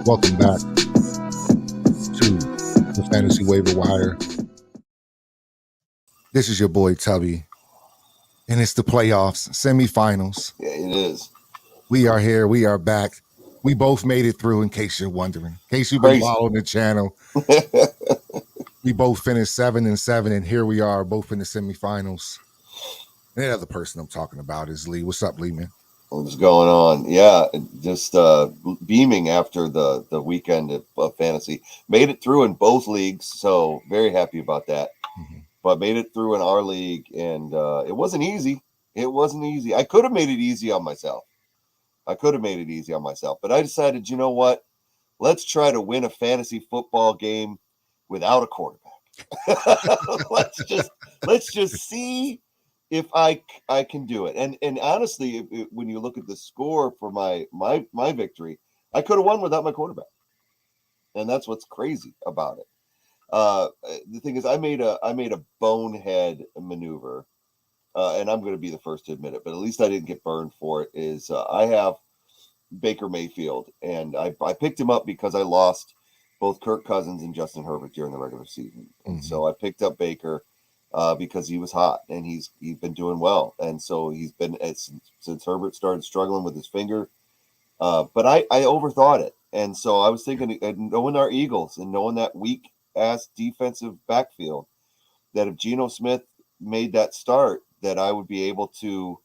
Welcome back to the Fantasy Waiver Wire. This is your boy Tubby, and it's the playoffs, semifinals. Yeah, it is. We are here. We are back. We both made it through, in case you're wondering. In case you've been Crazy. following the channel, we both finished 7-7, and here we are, both in the semifinals. And the other person I'm talking about is Lee. What's up, Lee, man? What's going on? Yeah, just beaming after the weekend of fantasy. Made it through in both leagues, so very happy about that. Mm-hmm. But made it through in our league, and it wasn't easy. It wasn't easy. I could have made it easy on myself. But I decided, you know what? Let's try to win a fantasy football game without a quarterback. let's just see if I can do it. And honestly, when you look at the score for my victory, I could have won without my quarterback, and that's what's crazy about it. The thing is, I made a bonehead maneuver, and I'm going to be the first to admit it, but at least I didn't get burned for it. Is I have Baker Mayfield, and I picked him up because I lost both Kirk Cousins and Justin Herbert during the regular season, and so I picked up Baker because he was hot and he's been doing well, and so he's been since Herbert started struggling with his finger. But I overthought it, and so I was thinking, knowing our Eagles and knowing that weak ass defensive backfield, that if Geno Smith made that start, that I would be able to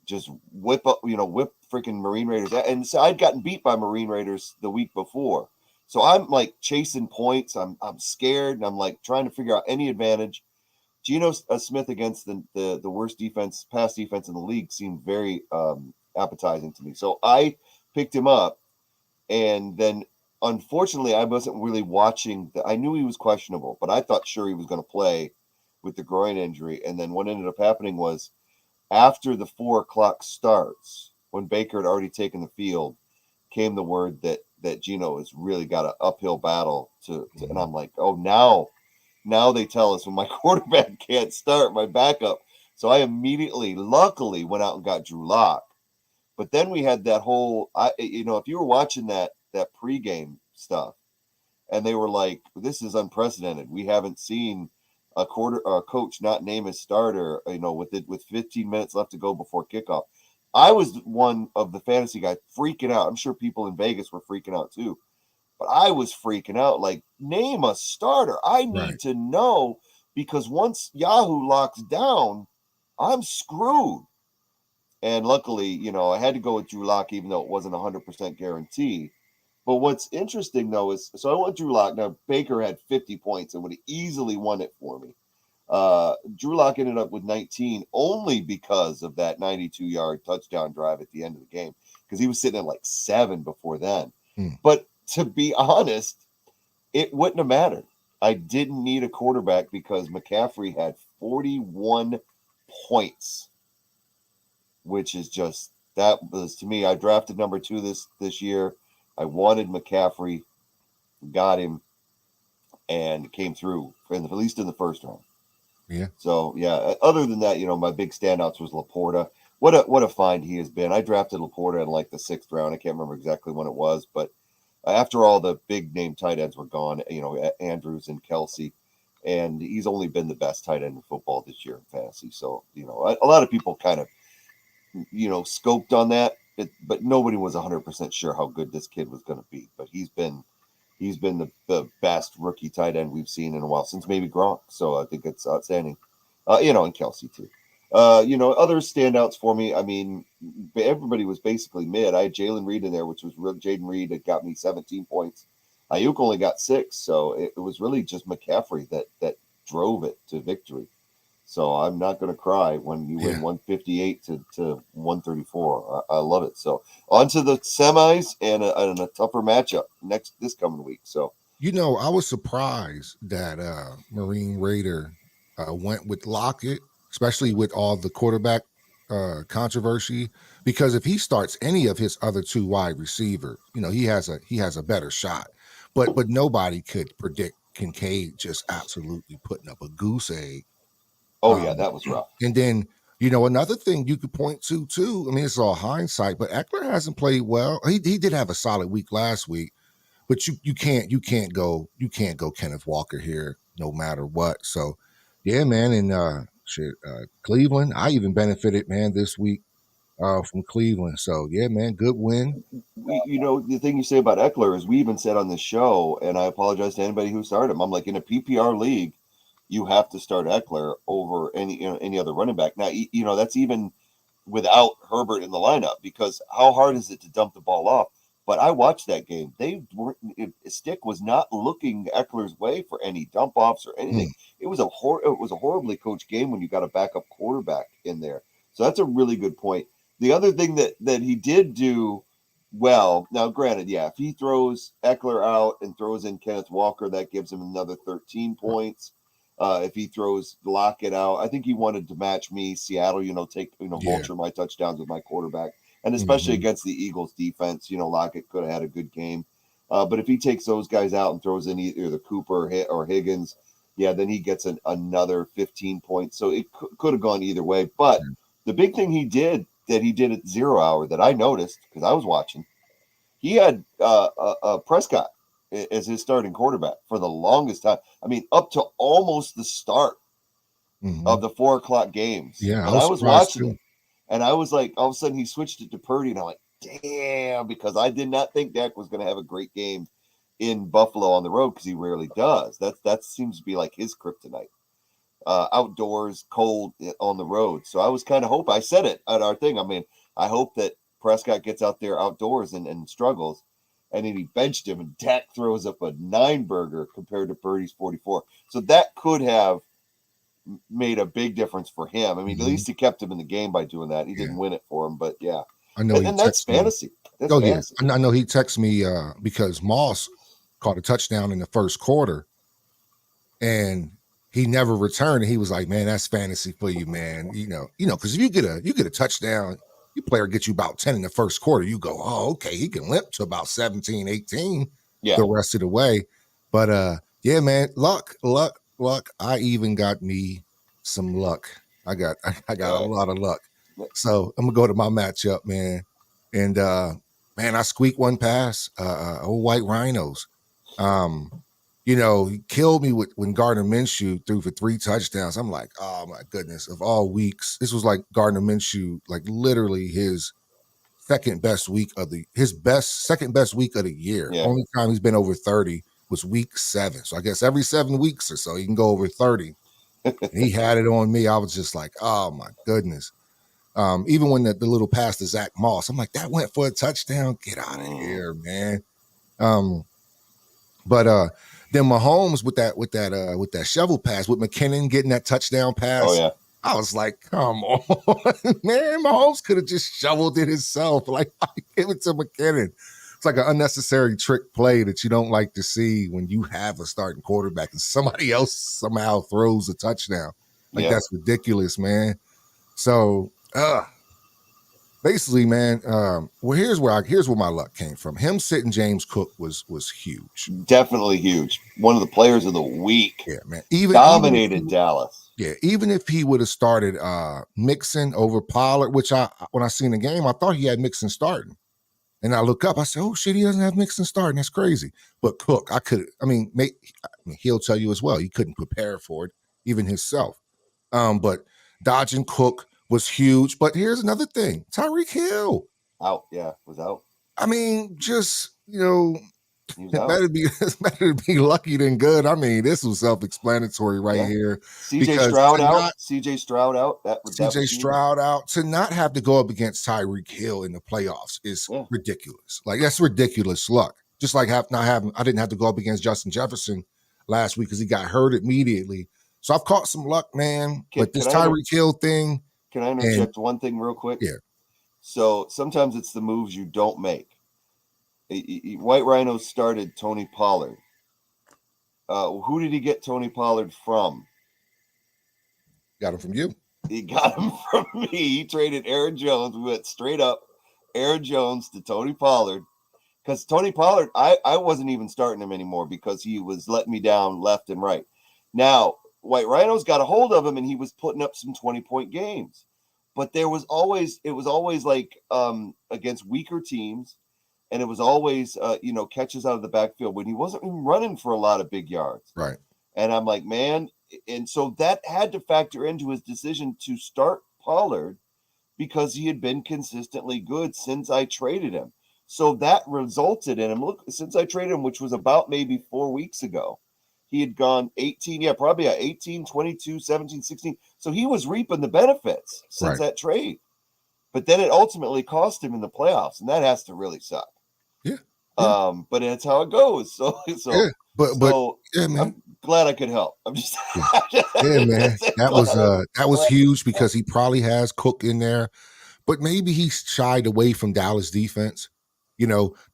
just whip freaking Marine Raiders. And so I'd gotten beat by Marine Raiders the week before. So I'm like chasing points. I'm scared, and I'm like trying to figure out any advantage. Geno Smith against the worst pass defense in the league seemed very appetizing to me. So I picked him up, and then unfortunately I wasn't really watching. I knew he was questionable, but I thought sure he was going to play with the groin injury. And then what ended up happening was, after the 4:00 starts, when Baker had already taken the field, came the word that Geno has really got an uphill battle to and I'm like, oh, now they tell us when my quarterback can't start, my backup. So I immediately, luckily, went out and got Drew Lock. But then we had that whole, if you were watching that pregame stuff, and they were like, this is unprecedented. We haven't seen a coach not name his starter, with 15 minutes left to go before kickoff. I was one of the fantasy guys freaking out. I'm sure people in Vegas were freaking out too, but I was freaking out. Like, name a starter. I need to know, because once Yahoo locks down, I'm screwed. And luckily, I had to go with Drew Lock, even though it wasn't 100% guarantee. But what's interesting, though, is so I went Drew Lock. Now, Baker had 50 points and would have easily won it for me. Drew Lock ended up with 19 only because of that 92-yard touchdown drive at the end of the game, because he was sitting at like 7 before then. But to be honest, it wouldn't have mattered. I didn't need a quarterback because McCaffrey had 41 points, which is just, that was, to me, I drafted number 2 this year. I wanted McCaffrey, got him, and came through, at least in the first round. Yeah. So, yeah, other than that, my big standouts was Laporta. What a find he has been. I drafted Laporta in like the 6th round. I can't remember exactly when it was, but after all the big name tight ends were gone, Andrews and Kelsey, and he's only been the best tight end in football this year in fantasy. So, a lot of people kind of, scoped on that, but nobody was 100% sure how good this kid was going to be. But he's been the best rookie tight end we've seen in a while, since maybe Gronk. So I think it's outstanding. And Kelsey too. Other standouts for me, I mean, everybody was basically mid. I had Jalen Reed in there, which was real. Jaden Reed that got me 17 points. Ayuk only got 6, so it was really just McCaffrey that drove it to victory. So I'm not going to cry when you win 158 to 134. I love it. So on to the semis and a tougher matchup this coming week. So, I was surprised that Marine Raider went with Lockett, especially with all the quarterback controversy, because if he starts any of his other 2 wide receivers, he has a better shot. But nobody could predict Kincaid just absolutely putting up a goose egg. Oh, yeah, that was rough. And then, another thing you could point to too, I mean, it's all hindsight, but Eckler hasn't played well. He did have a solid week last week, but you can't go Kenneth Walker here no matter what. So yeah, man, and Cleveland, I even benefited, man, this week from Cleveland. So yeah, man, good win. The thing you say about Eckler is we even said on this show, and I apologize to anybody who started him. I'm like, in a PPR league, you have to start Eckler over any other running back. Now, that's even without Herbert in the lineup, because how hard is it to dump the ball off? But I watched that game. Stick was not looking Eckler's way for any dump offs or anything. It was a horribly coached game when you got a backup quarterback in there. So that's a really good point. The other thing that he did do well, now granted, yeah, if he throws Eckler out and throws in Kenneth Walker, that gives him another 13 points. If he throws Lockett out, I think he wanted to match me, Seattle, vulture my touchdowns with my quarterback. And especially against the Eagles defense, Lockett could have had a good game. But if he takes those guys out and throws in either Cooper or Higgins, yeah, then he gets another 15 points. So it could have gone either way. But the big thing he did at 0 hour that I noticed, because I was watching, he had Prescott as his starting quarterback for the longest time. I mean, up to almost the start of the 4 o'clock games. Yeah, And I was surprised watching too. it. And I was like, all of a sudden he switched it to Purdy. And I'm like, damn, because I did not think Dak was going to have a great game in Buffalo on the road, because he rarely does. That seems to be like his kryptonite. Outdoors, cold on the road. So I was kind of hoping, I said it at our thing. I mean, I hope that Prescott gets out there outdoors and struggles. And then he benched him, and Dak throws up a 9-burger compared to Purdy's 44. So that could have made a big difference for him. I mean, at least he kept him in the game by doing that. He didn't win it for him, but yeah. I know he And that's texted me. fantasy. That's Oh fantasy. yeah, I know he texted me because Moss caught a touchdown in the first quarter, and he never returned. And he was like, "Man, that's fantasy for you, man. Because if you get a touchdown, your player gets you about 10 in the first quarter. You go, oh, okay, he can limp to about 17, 18 the rest of the way. But yeah, man, luck. I even got me some luck. I got a lot of luck. So I'm gonna go to my matchup, man. And man, I squeaked one past old White Rhinos. He killed me when Gardner Minshew threw for 3 touchdowns. I'm like, oh my goodness, of all weeks, this was like Gardner Minshew, like literally his second best week of the year. Yeah. Only time he's been over 30 was week 7. So I guess every 7 weeks or so he can go over 30. And he had it on me. I was just like, oh my goodness. Even when the little pass to Zach Moss, I'm like, that went for a touchdown. Get out of here, man. But then Mahomes with that shovel pass, with McKinnon getting that touchdown pass. Oh yeah. I was like, come on, man. Mahomes could have just shoveled it himself. Like, give it to McKinnon. It's like an unnecessary trick play that you don't like to see when you have a starting quarterback and somebody else somehow throws a touchdown. Like, that's ridiculous, man. So basically, man, well, here's where my luck came from. Him sitting James Cook was huge. Definitely huge. One of the players of the week. Yeah, man. Dominated Dallas. Yeah, even if he would have started Mixon over Pollard, which when I seen the game, I thought he had Mixon starting. And I look up, I said, oh shit, he doesn't have Mixon starting. That's crazy. But Cook, he'll tell you as well, he couldn't prepare for it, even himself. But dodging Cook was huge. But here's another thing. Tyreek Hill. Out, yeah, was out. I mean, just, better to be lucky than good. I mean, this was self-explanatory here. CJ Stroud out. CJ Stroud out. CJ Stroud out. To not have to go up against Tyreek Hill in the playoffs is ridiculous. Like, that's ridiculous luck. Just like I didn't have to go up against Justin Jefferson last week because he got hurt immediately. So I've caught some luck, man. But this Tyreek Hill thing. Can I interject one thing real quick? Yeah. So sometimes it's the moves you don't make. White Rhinos started Tony Pollard. Who did he get Tony Pollard from? Got him from you. He got him from me. He traded Aaron Jones. We went straight up Aaron Jones to Tony Pollard. Because Tony Pollard, I wasn't even starting him anymore because he was letting me down left and right. Now, White Rhinos got a hold of him and he was putting up some 20-point games. But it was always like against weaker teams. and it was always catches out of the backfield when he wasn't even running for a lot of big yards. Right. And I'm like, man, and so that had to factor into his decision to start Pollard because he had been consistently good since I traded him. So that resulted in him. Look, since I traded him, which was about maybe 4 weeks ago, he had gone 18, probably 18, 22, 17, 16. So he was reaping the benefits since Right. that trade. But then it ultimately cost him in the playoffs, and that has to really suck. Yeah. Yeah. But that's how it goes. So Yeah. But yeah, man. I'm glad I could help. I'm just Yeah. Yeah, man. That was huge because he probably has Cook in there, but maybe he shied away from Dallas defense.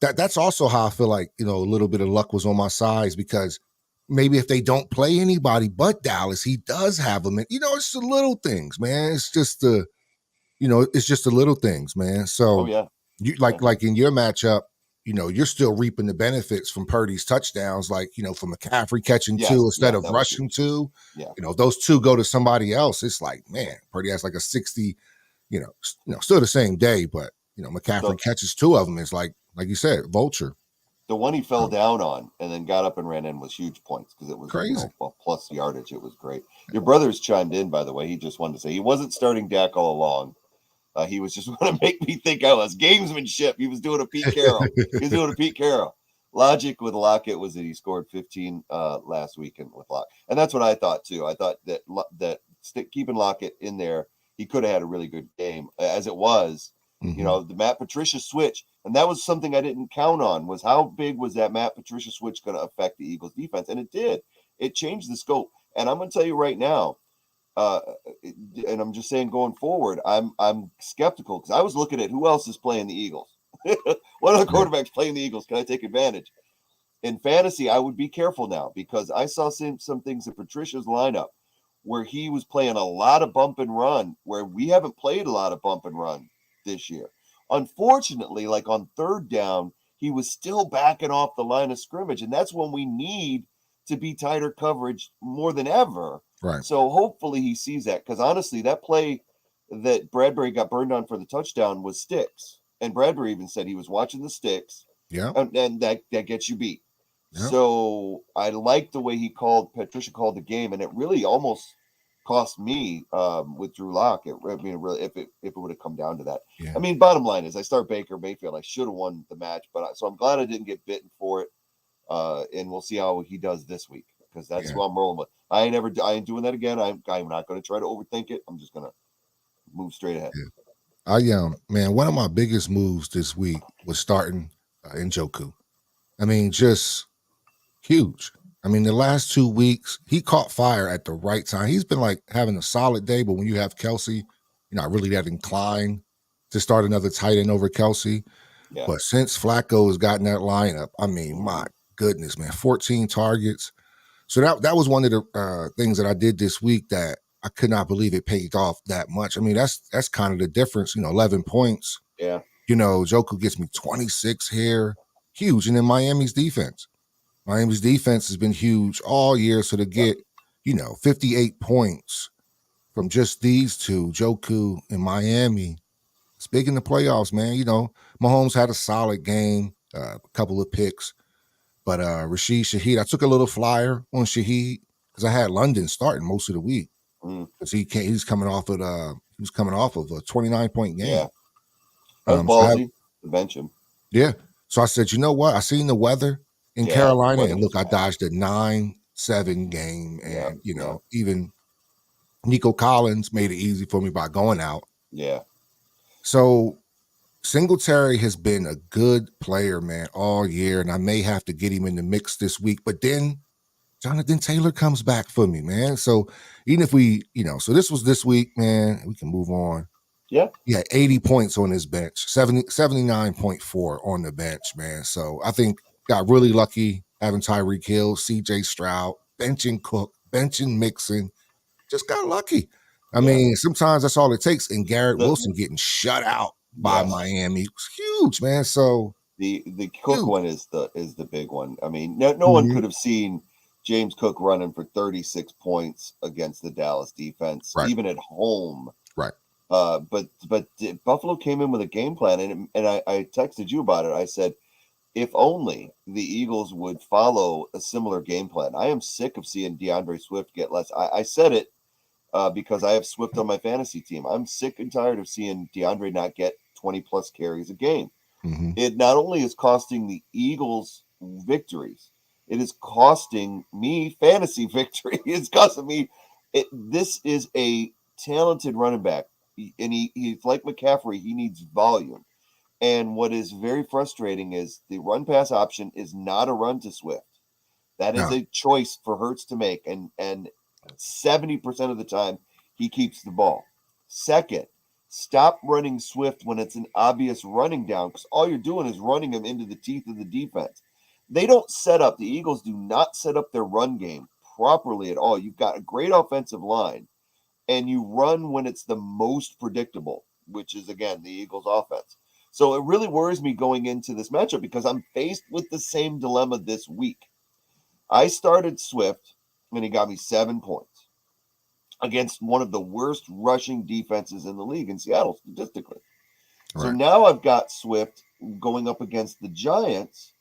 That's also how I feel like, a little bit of luck was on my side because maybe if they don't play anybody but Dallas, he does have them. And, it's the little things, man. It's just the little things, man. Oh So yeah. you like in your matchup, you're still reaping the benefits from Purdy's touchdowns, from McCaffrey catching Yes, two instead yeah, of that was rushing huge. two. Yeah. Those two go to somebody else. It's like, man, Purdy has like a 60, still the same day, but McCaffrey catches two of them. It's like you said, vulture. The one he fell down on and then got up and ran in was huge points because it was Crazy. plus yardage. It was great. Your brother's chimed in, by the way. He just wanted to say he wasn't starting Dak all along. He was just going to make me think I was gamesmanship. He was doing a Pete Carroll. Logic with Lockett was that he scored 15 last weekend with Lockett. And that's what I thought, too. I thought that keeping Lockett in there, he could have had a really good game. As it was, Mm-hmm. the Matt Patricia switch, and that was something I didn't count on, was how big was that Matt Patricia switch going to affect the Eagles defense? And it did. It changed the scope. And I'm going to tell you right now, and I'm just saying going forward, I'm skeptical because I was looking at who else is playing the Eagles. What other quarterbacks playing the Eagles? Can I take advantage? In fantasy, I would be careful now because I saw some things in Patricia's lineup where he was playing a lot of bump and run, where we haven't played a lot of bump and run this year. Unfortunately, like on third down, he was still backing off the line of scrimmage, and that's when we need to be tighter coverage more than ever. Right. So hopefully he sees that because honestly, that play that Bradbury got burned on for the touchdown was sticks, and Bradbury even said he was watching the sticks. Yeah. And that gets you beat. Yeah. So I like the way Patricia called the game, and it really almost cost me with Drew Lock. Really, if it would have come down to that. Yeah. I mean, bottom line is I start Baker Mayfield. I should have won the match, so I'm glad I didn't get bitten for it. And we'll see how he does this week because that's what I'm rolling with. I ain't doing that again. I'm not going to try to overthink it. I'm just going to move straight ahead. Yeah. Man, one of my biggest moves this week was starting Njoku. I mean, just huge. I mean, the last 2 weeks, he caught fire at the right time. He's been like having a solid day, but when you have Kelsey, you're not really that inclined to start another tight end over Kelsey. Yeah. But since Flacco has gotten that lineup, I mean, my goodness, man, 14 targets. So that was one of the things that I did this week that I could not believe it paid off that much. I mean, that's kind of the difference, 11 points. Yeah. Joku gets me 26 here. Huge. And then Miami's defense has been huge all year. So to get, 58 points from just these two, Joku and Miami, it's big in the playoffs, man. Mahomes had a solid game, a couple of picks. But Rashid Shaheed, I took a little flyer on Shaheed because I had London starting most of the week. Because he's coming off of a 29-point game. Yeah. That was ballsy to bench him. Yeah. So I said, you know what? I seen the weather in Carolina, and look, I dodged a 9-7 game, and even Nico Collins made it easy for me by going out. Yeah. So Singletary has been a good player, man, all year, and I may have to get him in the mix this week. But then Jonathan Taylor comes back for me, man. So even if we, so this was this week, man, we can move on. Yeah. He had 80 points on his bench, 79.4 on the bench, man. So I think got really lucky having Tyreek Hill, CJ Stroud, benching Cook, benching Mixon. Just got lucky. I mean, sometimes that's all it takes. And Garrett Wilson getting shut out by Miami. It was huge, man. So the Cook one is the big one. I mean, no one could have seen James Cook running for 36 points against the Dallas defense, even at home. Right. But Buffalo came in with a game plan, and I texted you about it. I said, if only the Eagles would follow a similar game plan. I am sick of seeing DeAndre Swift get less. I said it because I have Swift on my fantasy team. I'm sick and tired of seeing DeAndre not get 20 plus carries a game. Mm-hmm. It not only is costing the Eagles victories, it is costing me fantasy victory. It's costing me. This is a talented running back, and he's like McCaffrey. He needs volume. And what is very frustrating is the run pass option is not a run to Swift. That is No. a choice for Hurts to make, and 70% of the time he keeps the ball. Second, stop running Swift when it's an obvious running down, because all you're doing is running him into the teeth of the defense. They don't set up, the Eagles do not set up their run game properly at all. You've got a great offensive line, and you run when it's the most predictable, which is, again, the Eagles' offense. So it really worries me going into this matchup because I'm faced with the same dilemma this week. I started Swift, and he got me 7 points against one of the worst rushing defenses in the league in Seattle, statistically. So Right. now I've got Swift going up against the Giants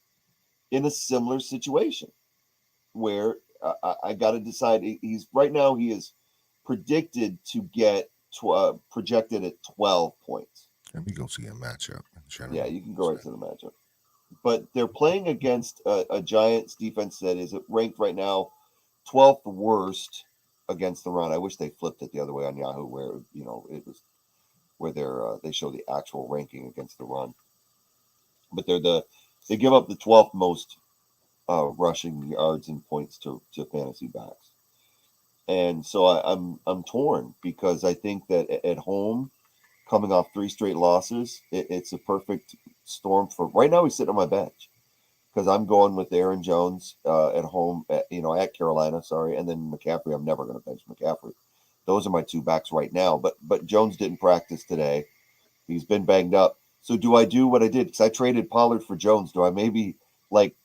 in a similar situation where I got to decide. He's right now he is predicted to get projected at 12 points. Let me go see a matchup in Yeah, general. you can go right to the matchup. But they're playing against a Giants defense that is ranked right now 12th worst against the run. I wish they flipped it the other way on Yahoo, where it was where they show the actual ranking against the run. But they give up the 12th most rushing yards and points to fantasy backs. And so I'm torn because I think that at home, coming off 3 straight losses, it's a perfect storm for right now. He's sitting on my bench because I'm going with Aaron Jones at home at Carolina, sorry, and then McCaffrey. I'm never going to bench McCaffrey. Those are my 2 backs right now. But Jones didn't practice today. He's been banged up. So do I do what I did? Because I traded Pollard for Jones. Do I maybe like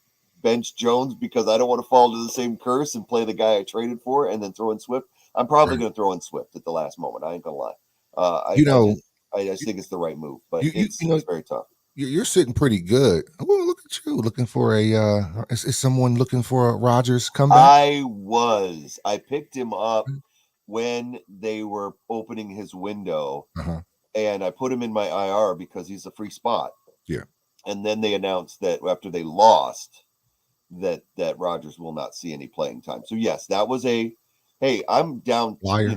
bench Jones because I don't want to fall into the same curse and play the guy I traded for and then throw in Swift? I'm probably Right. going to throw in Swift at the last moment. I ain't gonna lie. You know, I just think it's the right move, but you know, it's very tough. you're sitting pretty good. Oh, look at you looking for a. Is someone looking for a Rogers comeback? I picked him up when they were opening his window, Uh-huh. and I put him in my IR because he's a free spot. Yeah. And then they announced that after they lost, that Rogers will not see any playing time. So yes, that was hey, I'm down. Liar.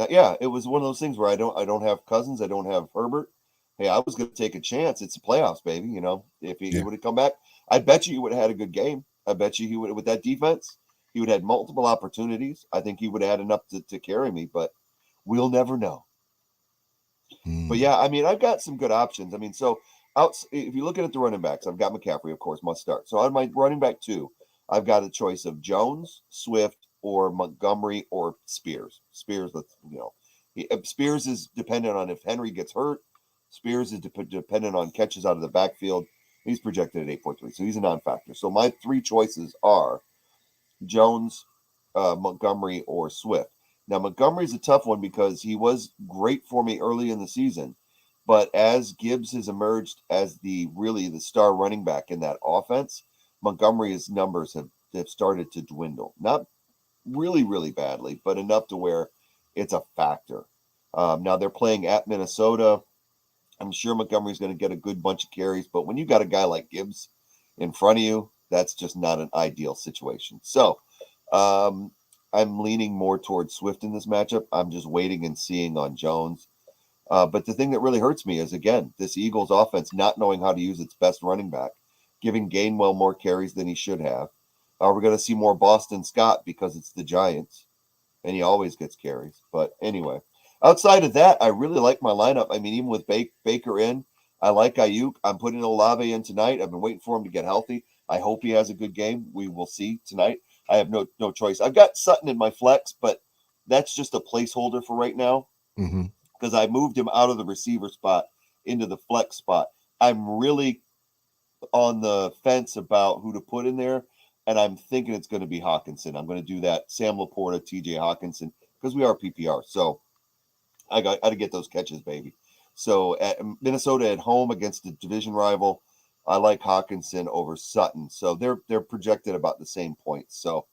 Yeah, it was one of those things where I don't have Cousins, I don't have Herbert. Hey, I was going to take a chance. It's the playoffs, baby. If he Yeah. would have come back, I bet you he would have had a good game. I bet you he would with that defense. He would have had multiple opportunities. I think he would have had enough to carry me, but we'll never know. But Mm. yeah, I mean, I've got some good options. I mean, so if you're looking at the running backs, I've got McCaffrey, of course, must start. So on my running back 2, I've got a choice of Jones, Swift, or Montgomery or Spears. Spears, Spears is dependent on if Henry gets hurt. Spears is dependent on catches out of the backfield. He's projected at 8.3, so he's a non-factor. So my 3 choices are Jones, Montgomery, or Swift. Now, Montgomery's a tough one because he was great for me early in the season, but as Gibbs has emerged as the star running back in that offense, Montgomery's numbers have started to dwindle. Not really, really badly, but enough to where it's a factor. Now they're playing at Minnesota. I'm sure Montgomery's going to get a good bunch of carries, but when you got a guy like Gibbs in front of you, that's just not an ideal situation. So um, I'm leaning more towards Swift in this matchup. I'm just waiting and seeing on Jones. But the thing that really hurts me is, again, this Eagles offense not knowing how to use its best running back, giving Gainwell more carries than he should have. We're going to see more Boston Scott because it's the Giants, and he always gets carries. But anyway, outside of that, I really like my lineup. I mean, even with Baker in, I like Ayuk. I'm putting Olave in tonight. I've been waiting for him to get healthy. I hope he has a good game. We will see tonight. I have no choice. I've got Sutton in my flex, but that's just a placeholder for right now Mm-hmm. because I moved him out of the receiver spot into the flex spot. I'm really on the fence about who to put in there, and I'm thinking it's going to be Hawkinson. I'm going to do that. Sam Laporta, TJ Hawkinson, because we are PPR. So I got to get those catches, baby. So at Minnesota at home against the division rival, I like Hawkinson over Sutton. So they're projected about the same points. So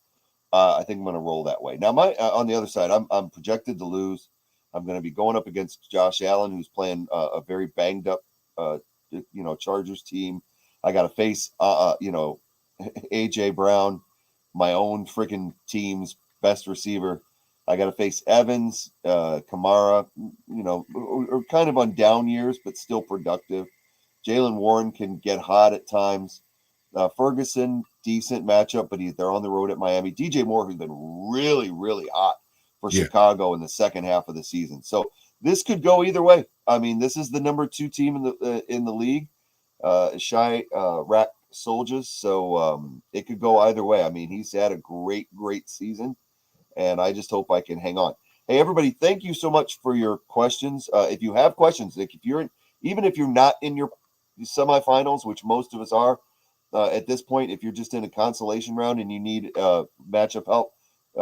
I think I'm going to roll that way. Now, on the other side, I'm projected to lose. I'm going to be going up against Josh Allen, who's playing a very banged up, Chargers team. I got to face, AJ Brown, my own freaking team's best receiver. I got to face Evans, Kamara, are kind of on down years, but still productive. Jalen Warren can get hot at times. Ferguson, decent matchup, but they're on the road at Miami. DJ Moore, who's been really, really hot for Chicago in the second half of the season. So this could go either way. I mean, this is the number 2 team in the league, Rack Soldiers. So it could go either way. I mean, he's had a great, great season, and I just hope I can hang on. Hey, everybody, thank you so much for your questions. If you have questions, even if you're not in your semifinals, which most of us are, at this point, if you're just in a consolation round and you need matchup help,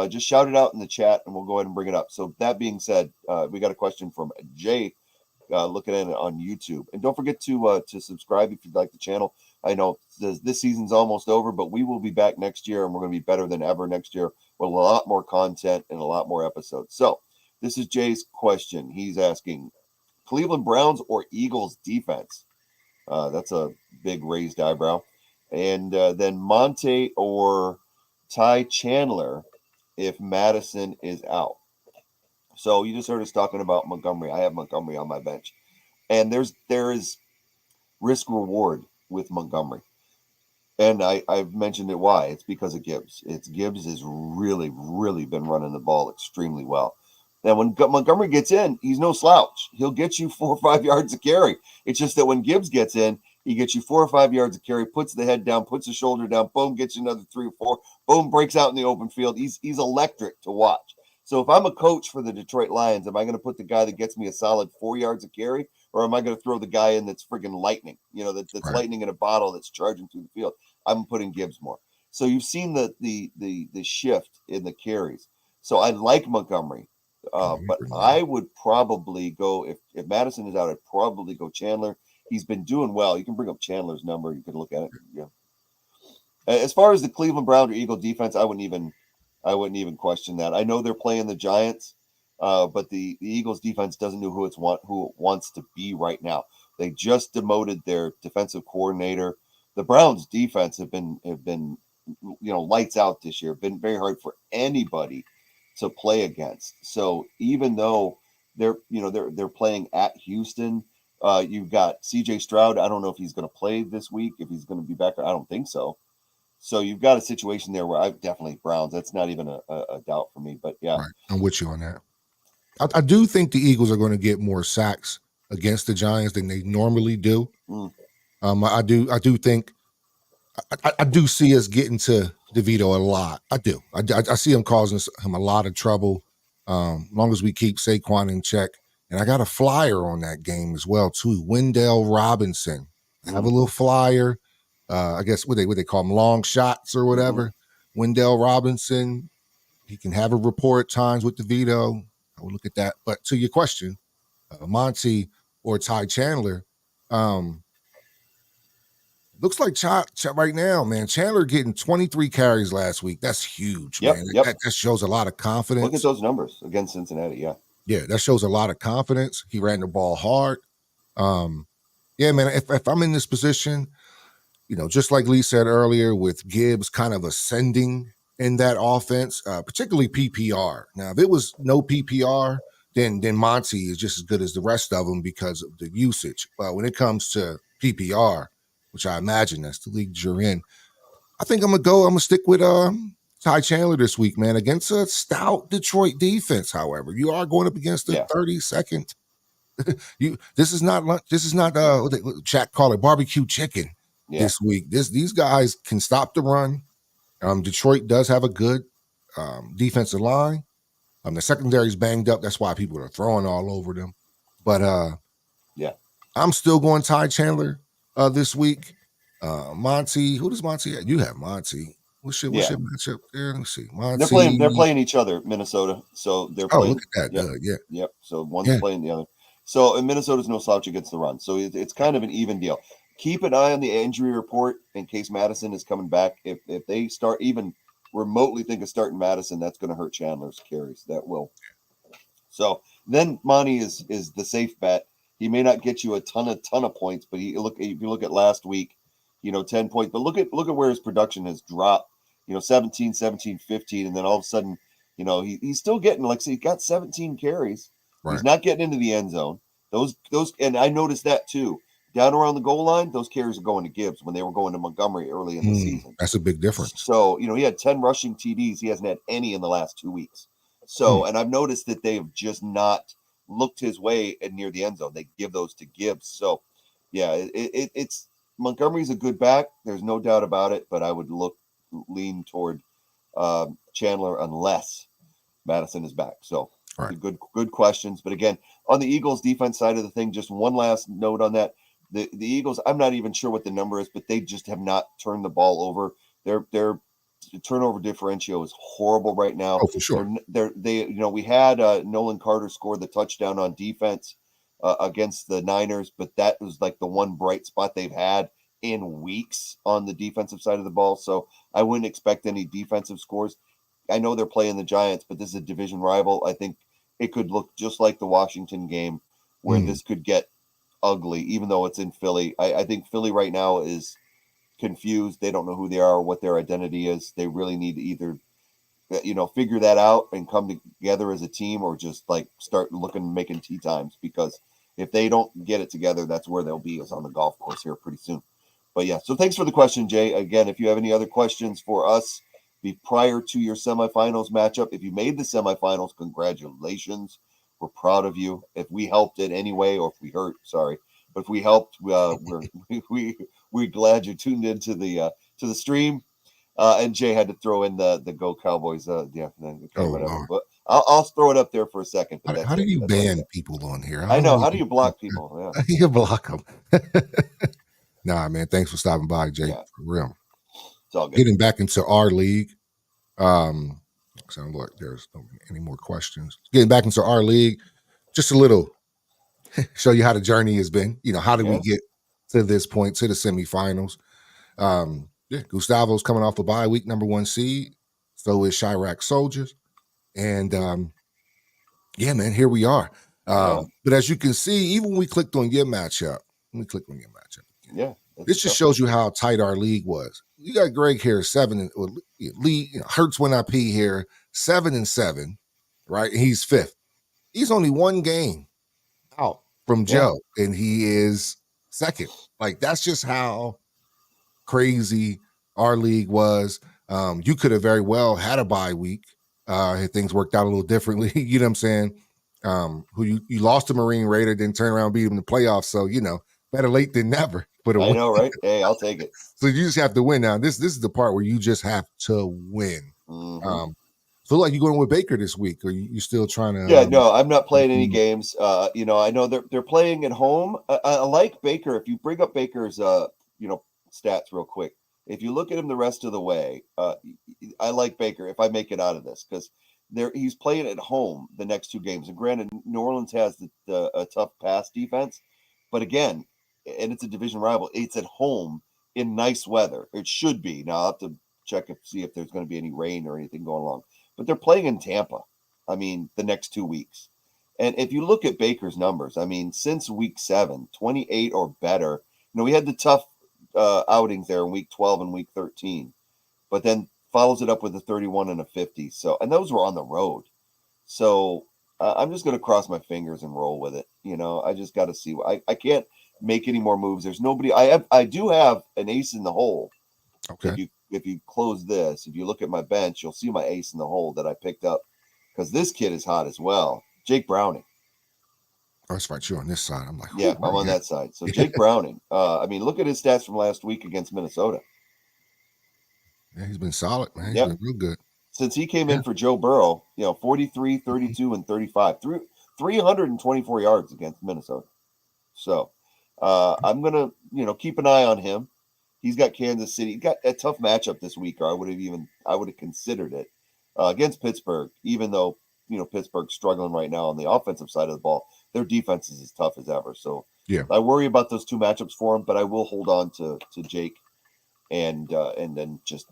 just shout it out in the chat and we'll go ahead and bring it up. So that being said, we got a question from Jay looking at it on YouTube. And don't forget to subscribe if you'd like the channel. I know this season's almost over, but we will be back next year and we're going to be better than ever next year with a lot more content and a lot more episodes. So this is Jay's question. He's asking, Cleveland Browns or Eagles defense? That's a big raised eyebrow. And then Monte or Ty Chandler if Madison is out. So you just heard us talking about Montgomery. I have Montgomery on my bench. And there is risk reward with Montgomery. And I've mentioned it why. It's because of Gibbs. Gibbs has really, really been running the ball extremely well. And when Montgomery gets in, he's no slouch. He'll get you 4 or 5 yards of carry. It's just that when Gibbs gets in, he gets you 4 or 5 yards of carry, puts the head down, puts the shoulder down, boom, gets you another 3 or 4, boom, breaks out in the open field. He's electric to watch. So if I'm a coach for the Detroit Lions, am I going to put the guy that gets me a solid 4 yards of carry, or am I going to throw the guy in that's friggin' lightning? That's right. Lightning in a bottle that's charging through the field. I'm putting Gibbs more. So you've seen the shift in the carries. So I like Montgomery. But I would probably go, if Madison is out, I'd probably go Chandler. He's been doing well. You can bring up Chandler's number. You can look at it. Yeah. As far as the Cleveland Brown or Eagle defense, I wouldn't even question that. I know they're playing the Giants, but the Eagles defense doesn't know who it wants to be right now. They just demoted their defensive coordinator. The Browns defense have been lights out this year. Been very hard for anybody to play against. So even though they're playing at Houston, you've got CJ Stroud. I don't know if he's going to play this week, if he's going to be back. I don't think so. So you've got a situation there where I've definitely Browns. That's not even a doubt for me. But yeah, right. I'm with you on that. I do think the Eagles are going to get more sacks against the Giants than they normally do. I do think I do see us getting to DeVito a lot. I do. I see him causing him a lot of trouble. As long as we keep Saquon in check. And I got a flyer on that game as well too. Wendell Robinson. I have a little flyer. I guess what they call them, long shots or whatever. Wendell Robinson. He can have a rapport at times with DeVito. I will look at that. But to your question, Monty or Ty Chandler. Looks like right now, man. Chandler getting 23 carries last week. That's huge, man. That shows a lot of confidence. Look at those numbers against Cincinnati. Yeah, that shows a lot of confidence. He ran the ball hard. Yeah, man. If I'm in this position, just like Lee said earlier, with Gibbs kind of ascending in that offense, particularly PPR. Now, if it was no PPR, then Monty is just as good as the rest of them because of the usage. But when it comes to PPR, which I imagine that's the league you're in, I think I'm gonna stick with Ty Chandler this week, man, against a stout Detroit defense. However, you are going up against the 32nd. This is not what Shaq call it, barbecue chicken this week. These guys can stop the run. Detroit does have a good defensive line. The secondary's banged up. That's why people are throwing all over them. But I'm still going Ty Chandler this week. Monty, who does Monty have? You have Monty. What's your matchup there? Let me see. Monty. They're playing each other, Minnesota. So they're playing. Look at that. Yep. So one's playing the other. So and Minnesota's no slouch against the run. So it's kind of an even deal. keep an eye on the injury report in case Madison is coming back. If they start even remotely think of starting Madison, that's going to hurt Chandler's carries. That will. So then Monty is the safe bet. He may not get you a ton of points, but if you look at last week, 10 points. But look at where his production has dropped. 17, 17, 15, and then all of a sudden, he's still getting, like, say, he got 17 carries. Right. He's not getting into the end zone. Those, and I noticed that too. Down around the goal line, those carries are going to Gibbs when they were going to Montgomery early in the season. That's a big difference. So, he had 10 rushing TDs. He hasn't had any in the last 2 weeks. So, and I've noticed that they've just not looked his way near the end zone. They give those to Gibbs. So, yeah, it's Montgomery's a good back. There's no doubt about it. But I would lean toward Chandler unless Madison is back. So, right. Good questions. But again, on the Eagles defense side of the thing, just one last note on that. The Eagles, I'm not even sure what the number is, but they just have not turned the ball over. Their turnover differential is horrible right now. Oh, for sure. We had Nolan Carter score the touchdown on defense against the Niners, but that was like the one bright spot they've had in weeks on the defensive side of the ball. So I wouldn't expect any defensive scores. I know they're playing the Giants, but this is a division rival. I think it could look just like the Washington game where this could get ugly, even though it's in Philly. I think Philly right now is confused. They don't know who they are or what their identity is. They really need to either figure that out and come together as a team, or just like start making tea times, because if they don't get it together, that's where they'll be, is on the golf course here pretty soon. But yeah, so thanks for the question, Jay. Again, if you have any other questions for us prior to your semifinals matchup, if you made the semifinals, congratulations. We're proud of you. If we helped in any way, or if we hurt, sorry, but if we helped, we're glad you tuned into the stream. And Jay had to throw in the Go Cowboys. Okay, whatever. Lord. But I'll throw it up there for a second. But How do you ban people on here? I know. How do you block people? Yeah. How do you block them? Nah, man. Thanks for stopping by, Jay. Yeah. For real. It's all good. Getting back into our league. Sound like there's no any more questions. Getting back into our league, just a little show you how the journey has been. How did we get to this point, to the semifinals? Gustavo's coming off a bye week, number 1 seed. So is Chirac Soldiers. And yeah, man, here we are. But as you can see, even when we clicked on your matchup, let me click on your matchup. Yeah. This just shows you how tight our league was. You got Greg here, 7 or Lee, Hertz when I pee here, 7-7, right? And he's 5th. He's only 1 game out from Joe, and he is 2nd. Like, that's just how crazy our league was. You could have very well had a bye week had things worked out a little differently. You know what I'm saying? Who you lost to Marine Raider, then turn around and beat him in the playoffs. So, better late than never. I know, right? Hey, I'll take it. So you just have to win. Now, this is the part where you just have to win. Feel like you're going with Baker this week, or you still trying to? Yeah, no, I'm not playing any games. I know they're playing at home. I like Baker. If you bring up Baker's, stats real quick, if you look at him the rest of the way, I like Baker if I make it out of this, because he's playing at home the next 2 games. And granted, New Orleans has a tough pass defense, but again, and it's a division rival. It's at home in nice weather. It should be. Now I'll have to check see if there's going to be any rain or anything going along. But they're playing in Tampa. I mean, the next 2 weeks. And if you look at Baker's numbers, I mean, since week 7, 28 or better. We had the tough outings there in week 12 and week 13, but then follows it up with a 31 and a 50. So, and those were on the road. So I'm just going to cross my fingers and roll with it. I just got to see. I can't make any more moves. There's nobody. I do have an ace in the hole. Okay. If you close this, if you look at my bench, you'll see my ace in the hole that I picked up, because this kid is hot as well. Jake Browning. Oh, that's right. You're on this side. I'm like, yeah, I'm on that side. So Jake Browning. Look at his stats from last week against Minnesota. Yeah, he's been solid, man. He's been real good. Since he came in for Joe Burrow, 43, 32, and 35. 324 yards against Minnesota. So I'm going to, keep an eye on him. He's got Kansas City. He got a tough matchup this week, or I would have considered it against Pittsburgh, even though, Pittsburgh's struggling right now on the offensive side of the ball. their defense is as tough as ever. So Yeah. I worry about those two matchups for him, but I will hold on to Jake and then just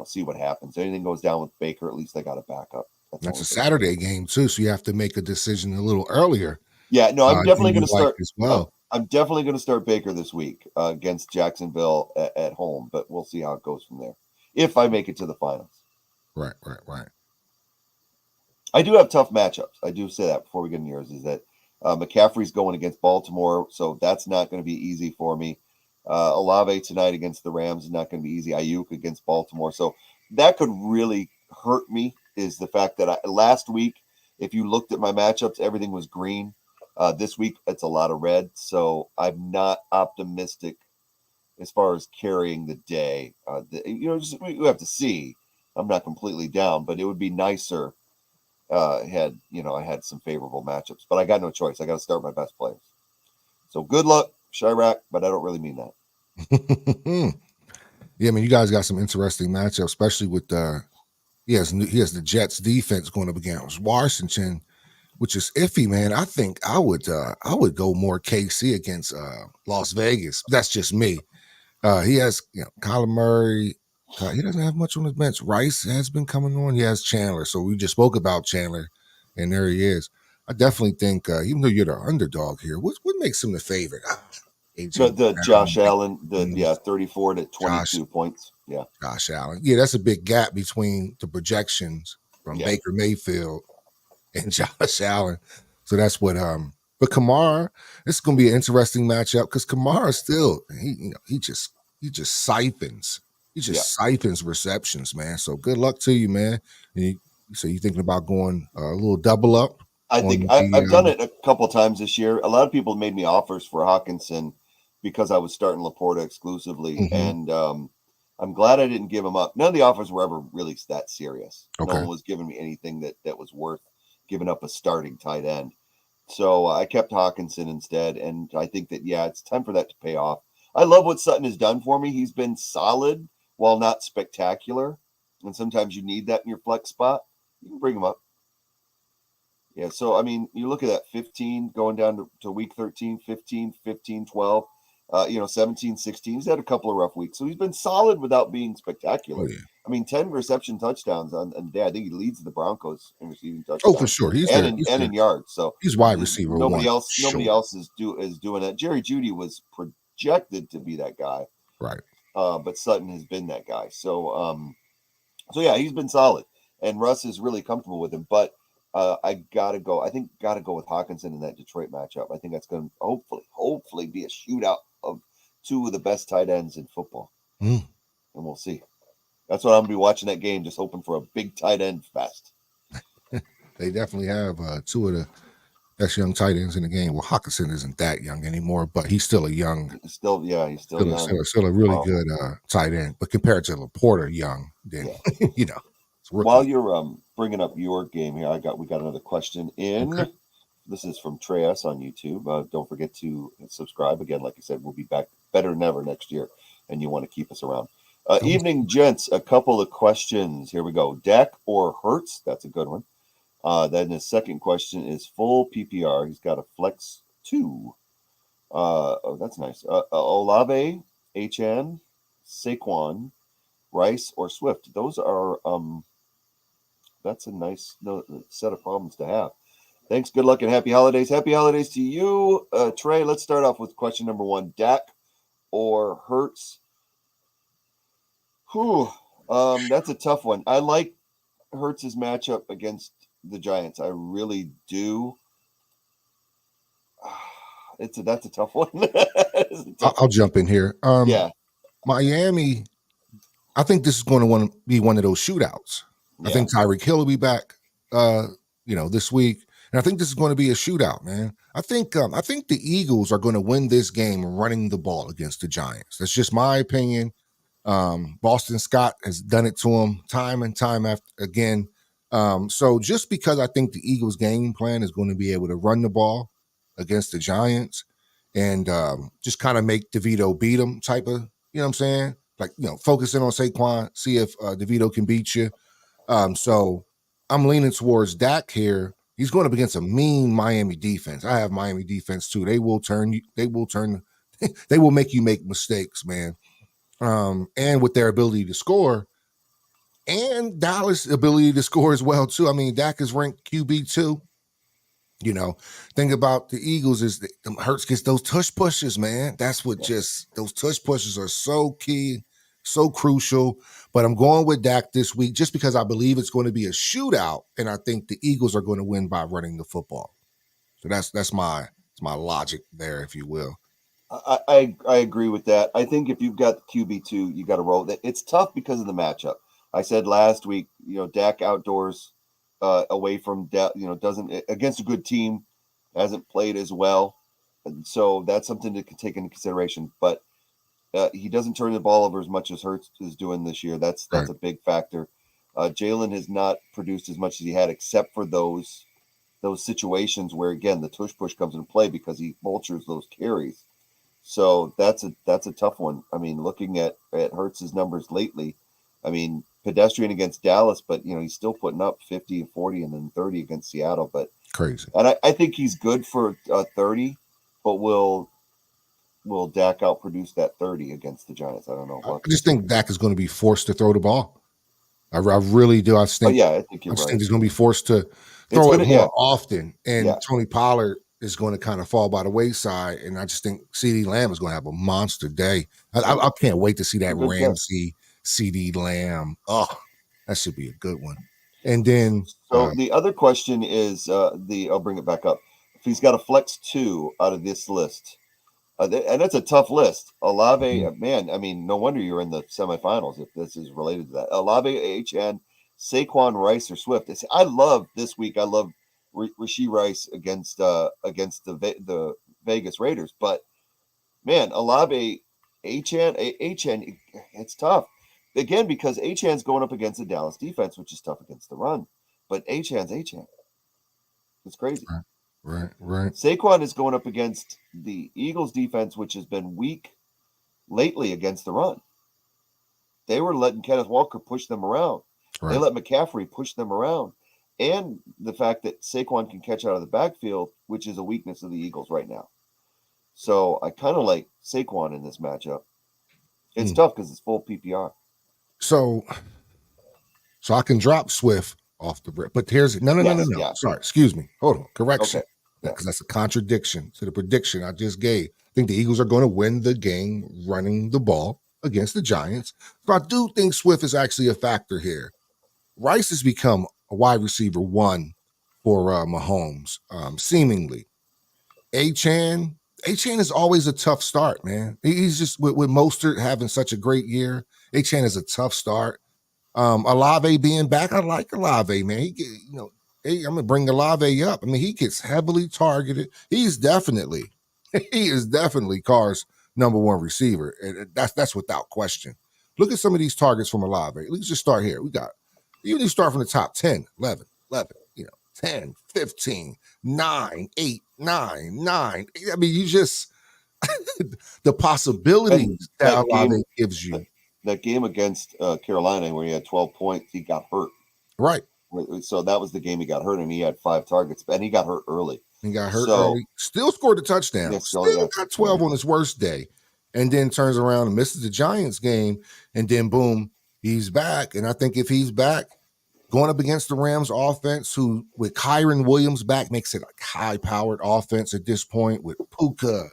see what happens. Anything goes down with Baker, at least I got a backup. That's a Saturday game too, so you have to make a decision a little earlier. Yeah, no, I'm definitely going to like start as well. I'm definitely going to start Baker this week against Jacksonville at home, but we'll see how it goes from there. If I make it to the finals. Right. I do have tough matchups. I do say that before we get into yours, is that McCaffrey's going against Baltimore, so that's not going to be easy for me. Olave tonight against the Rams is not going to be easy. Ayuk against Baltimore. So that could really hurt me, is the fact that last week, if you looked at my matchups, everything was green. This week, it's a lot of red. So I'm not optimistic as far as carrying the day. We have to see. I'm not completely down, but it would be nicer I had some favorable matchups, but I got no choice. I got to start my best players. So good luck, Chirac, but I don't really mean that. Yeah, I mean, you guys got some interesting matchups, especially with he has the Jets defense going up against Washington, which is iffy, man. I think I would go more KC against Las Vegas. That's just me. He has Kyler Murray. He doesn't have much on his bench. Rice has been coming on. He has Chandler. So we just spoke about Chandler, and there he is. I definitely think, even though you're the underdog here, what makes him the favorite? The Josh Allen, 34 to 22 Josh, points. Yeah. Josh Allen. Yeah, that's a big gap between the projections from Baker Mayfield and Josh Allen. So that's what but Kamara, this is gonna be an interesting matchup because Kamara still he just siphons. He just siphons receptions, man. So good luck to you, man. And so you thinking about going a little double up? I think I've done it a couple times this year. A lot of people made me offers for Hawkinson because I was starting Laporta exclusively, and I'm glad I didn't give him up. None of the offers were ever really that serious. Okay. No one was giving me anything that was worth giving up a starting tight end. So I kept Hawkinson instead, and I think that it's time for that to pay off. I love what Sutton has done for me. He's been solid while not spectacular, and sometimes you need that in your flex spot. You can bring him up. Yeah, so I mean, you look at that 15 going down to week 13, 15, 15, 12, 17, 16. He's had a couple of rough weeks. So he's been solid without being spectacular. Oh, yeah. I mean, 10 reception touchdowns on the day. I think he leads the Broncos in receiving touchdowns. Oh, for sure. He's in yards. So he's wide receiver. Nobody else is doing that. Jerry Jeudy was projected to be that guy. Right. But Sutton has been that guy. So yeah, he's been solid. And Russ is really comfortable with him. But I gotta go. I think gotta go with Hawkinson in that Detroit matchup. I think that's going to hopefully be a shootout of two of the best tight ends in football, and we'll see. That's what I'm gonna be watching that game, just hoping for a big tight end fest. They definitely have two of the best young tight ends in the game. Well, Hawkinson isn't that young anymore, but he's still a young. He's still young. Still a really good tight end. But compared to Laporta, young, then While you're bringing up your game here, we got another question in. Okay. This is from Treyas on YouTube. Don't forget to subscribe. Again, like I said, we'll be back better than ever next year, and you want to keep us around. Evening, gents. A couple of questions. Here we go. Dak or Hurts? That's a good one. Then his second question is full PPR. He's got a flex 2. That's nice. Olave, HN, Saquon, Rice, or Swift. Those are that's a nice set of problems to have. Thanks. Good luck and happy holidays. Happy holidays to you, Trey. Let's start off with question number 1: Dak or Hurts? That's a tough one. I like Hurts' matchup against the Giants. I really do. That's a tough one. I'll jump in here. Yeah. Miami, I think this is going to be one of those shootouts. Yeah. I think Tyreek Hill will be back, this week, and I think this is going to be a shootout, man. I think the Eagles are going to win this game running the ball against the Giants. That's just my opinion. Boston Scott has done it to him time and time again. So just because I think the Eagles' game plan is going to be able to run the ball against the Giants and just kind of make DeVito beat them type of, you know what I'm saying? Like, focusing on Saquon, see if DeVito can beat you. So I'm leaning towards Dak here. He's going up against a mean Miami defense. I have Miami defense too. They will turn you. They will turn. They will make you make mistakes, man. And with their ability to score, and Dallas' ability to score as well too. I mean, Dak is ranked QB2. You know, thing about the Eagles is that Hurts gets those tush pushes, man. That's what just those tush pushes are so key, so crucial. But I'm going with Dak this week just because I believe it's going to be a shootout, and I think the Eagles are going to win by running the football. So that's my logic there, if you will. I agree with that. I think if you've got QB2, you got to roll. It's tough because of the matchup. I said last week, Dak outdoors, away from doesn't against a good team, hasn't played as well, and so that's something to take into consideration. But he doesn't turn the ball over as much as Hurts is doing this year. That's Right. a big factor. Jalen has not produced as much as he had, except for those situations where again the tush push comes into play because he vultures those carries. So that's a tough one. I mean, looking at Hurts's numbers lately, I mean, pedestrian against Dallas, but he's still putting up 50 and 40 and then 30 against Seattle. But Crazy. and I think he's good for 30, but will Dak outproduce that 30 against the Giants? I don't know. I just think Dak is going to be forced to throw the ball. I really do. I think I think you're I just right. think he's going to be forced to throw it more often, and Yeah. Tony Pollard is going to kind of fall by the wayside. And I just think CeeDee Lamb is going to have a monster day. I can't wait to see that Ramsey CeeDee Lamb. Oh, that should be a good one. And then so the other question is I'll bring it back up. If he's got a flex 2 out of this list, and that's a tough list. Olave, man, I mean, no wonder you're in the semifinals if this is related to that. Olave, HN, Saquon, Rice, or Swift. I love this week. I love Rashee Rice against the Vegas Raiders. But man, Olave, HN, it's tough again because HN's going up against the Dallas defense, which is tough against the run. But HN's HN. It's crazy. Right. Saquon is going up against the Eagles defense, which has been weak lately against the run. They were letting Kenneth Walker push them around. Right. They let McCaffrey push them around. And the fact that Saquon can catch out of the backfield, which is a weakness of the Eagles right now. So I kind of like Saquon in this matchup. It's tough because it's full PPR. So I can drop Swift off the rip. But here's no. Yeah. Sorry, excuse me. Hold on. Correction. Okay. Because that's a contradiction to the prediction I just gave. I think the Eagles are going to win the game running the ball against the Giants. So I do think Swift is actually a factor here. Rice has become a wide receiver 1 for Mahomes, seemingly. Achane is always a tough start, man. He's just with Mostert having such a great year. Achane is a tough start. Olave being back, I like Olave, man. I'm gonna bring Olave up. I mean, he gets heavily targeted. He is definitely Carr's number 1 receiver, and that's without question. Look at some of these targets from Olave. Let's just start here. You need to start from the top 10, 11, 10, 15, 9, 8, 9, 9. I mean, you just the possibilities that Olave gives you. That game against Carolina where he had 12 points, he got hurt. Right. So that was the game he got hurt, and he had 5 targets, and he got hurt early. Early. Still scored a touchdown. Yeah, still got 12 on his worst day, and then turns around and misses the Giants game, and then boom, he's back. And I think if he's back, going up against the Rams offense, who with Kyron Williams back makes it like high-powered offense at this point with Puka,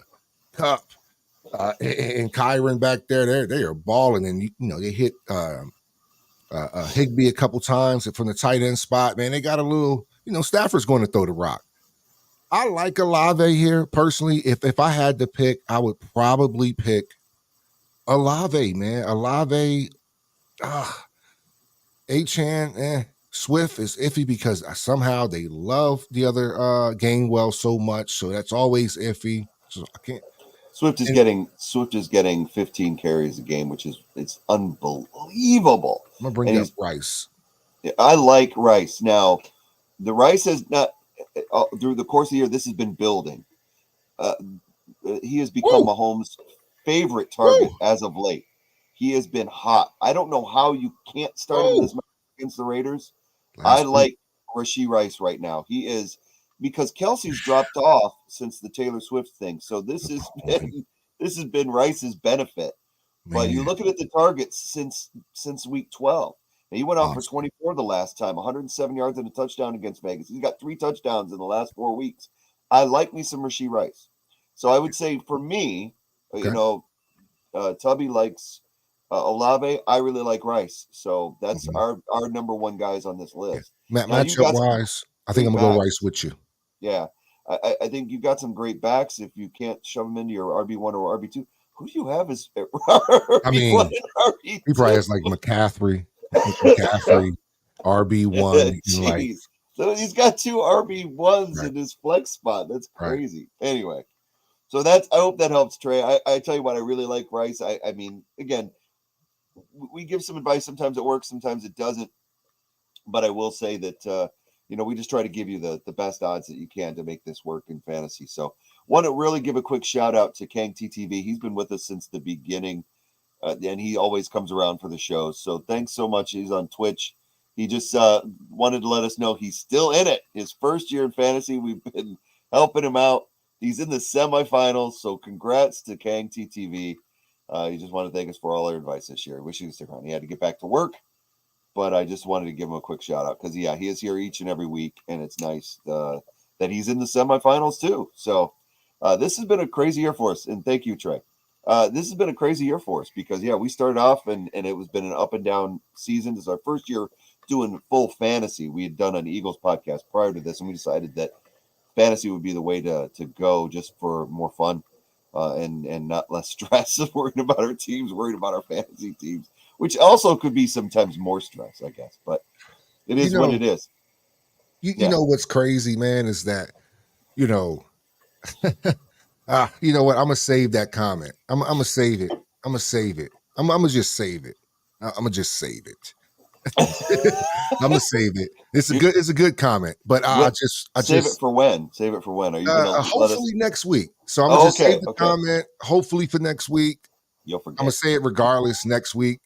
Cup, and Kyron back there, they are balling, and they hit Higbee a couple times from the tight end spot. Man, they got a little. Stafford's going to throw the rock. I like Olave here personally. If I had to pick, I would probably pick Olave, man. Olave, Achane, Swift is iffy because somehow they love the other Gainwell so much, so that's always iffy. So I can't. Swift is getting 15 carries a game, which it's unbelievable. I'm gonna bring up Rice. I like Rice. Now, the Rice has not through the course of the year. This has been building. He has become Mahomes' favorite target as of late. He has been hot. I don't know how you can't start him this match against the Raiders. I like Rashee Rice right now. He is, because Kelsey's dropped off since the Taylor Swift thing. So this has been Rice's benefit. But Man, you're looking at the targets since week 12. And he went off for awesome. 24 the last time, 107 yards and a touchdown against Vegas. He's got 3 touchdowns in the last 4 weeks. I like me some Rashee Rice. So I would say for me, Okay. Tubby likes Olave. I really like Rice. So that's Mhm. our number one guys on this Yeah. list. Now you've Matchup got some wise, I think great I'm gonna go backs. Rice with you. Yeah. I think you've got some great backs. If you can't shove them into your RB1 or RB2, who do you have as I RB1 mean, and he probably RB2? has like McCaffrey, RB1, and like Jeez. So he's got 2 RB1s right, in his flex spot. That's right. crazy. Anyway, so I hope that helps, Trey. I tell you what, I really like Rice. I mean, again, we give some advice. Sometimes it works, sometimes it doesn't. But I will say that we just try to give you the best odds that you can to make this work in fantasy. So want to really give a quick shout out to Kang TTV. He's been with us since the beginning, and he always comes around for the shows. So thanks so much. He's on Twitch. He just wanted to let us know he's still in it. His first year in fantasy. We've been helping him out. He's in the semifinals. So congrats to Kang TTV. He just wanted to thank us for all our advice this year. I wish he was stick around. He had to get back to work, but I just wanted to give him a quick shout out because, yeah, he is here each and every week, and it's nice that he's in the semifinals too. So this has been a crazy year for us, and thank you, Trey. This has been a crazy year for us because, yeah, we started off and it was been an up and down season. This is our first year doing full fantasy. We had done an Eagles podcast prior to this, and we decided that fantasy would be the way to go just for more fun and not less stress of worrying about our teams, worried about our fantasy teams, which also could be sometimes more stress, I guess. But it You is what know, it is. you Yeah. know what's crazy, man, is that you know, you know what? I'm gonna save that comment. I'm gonna save it. I'm gonna save it. I'm gonna just save it. I'm gonna just save it. I'm gonna save it. You, It's a good comment, but what? I Save it just for when? Save it for when? Are you going to let us? hopefully next week. So I'm gonna Oh, just okay. save the Okay. comment. Hopefully for next week. You'll I'm gonna forget. say it regardless next week.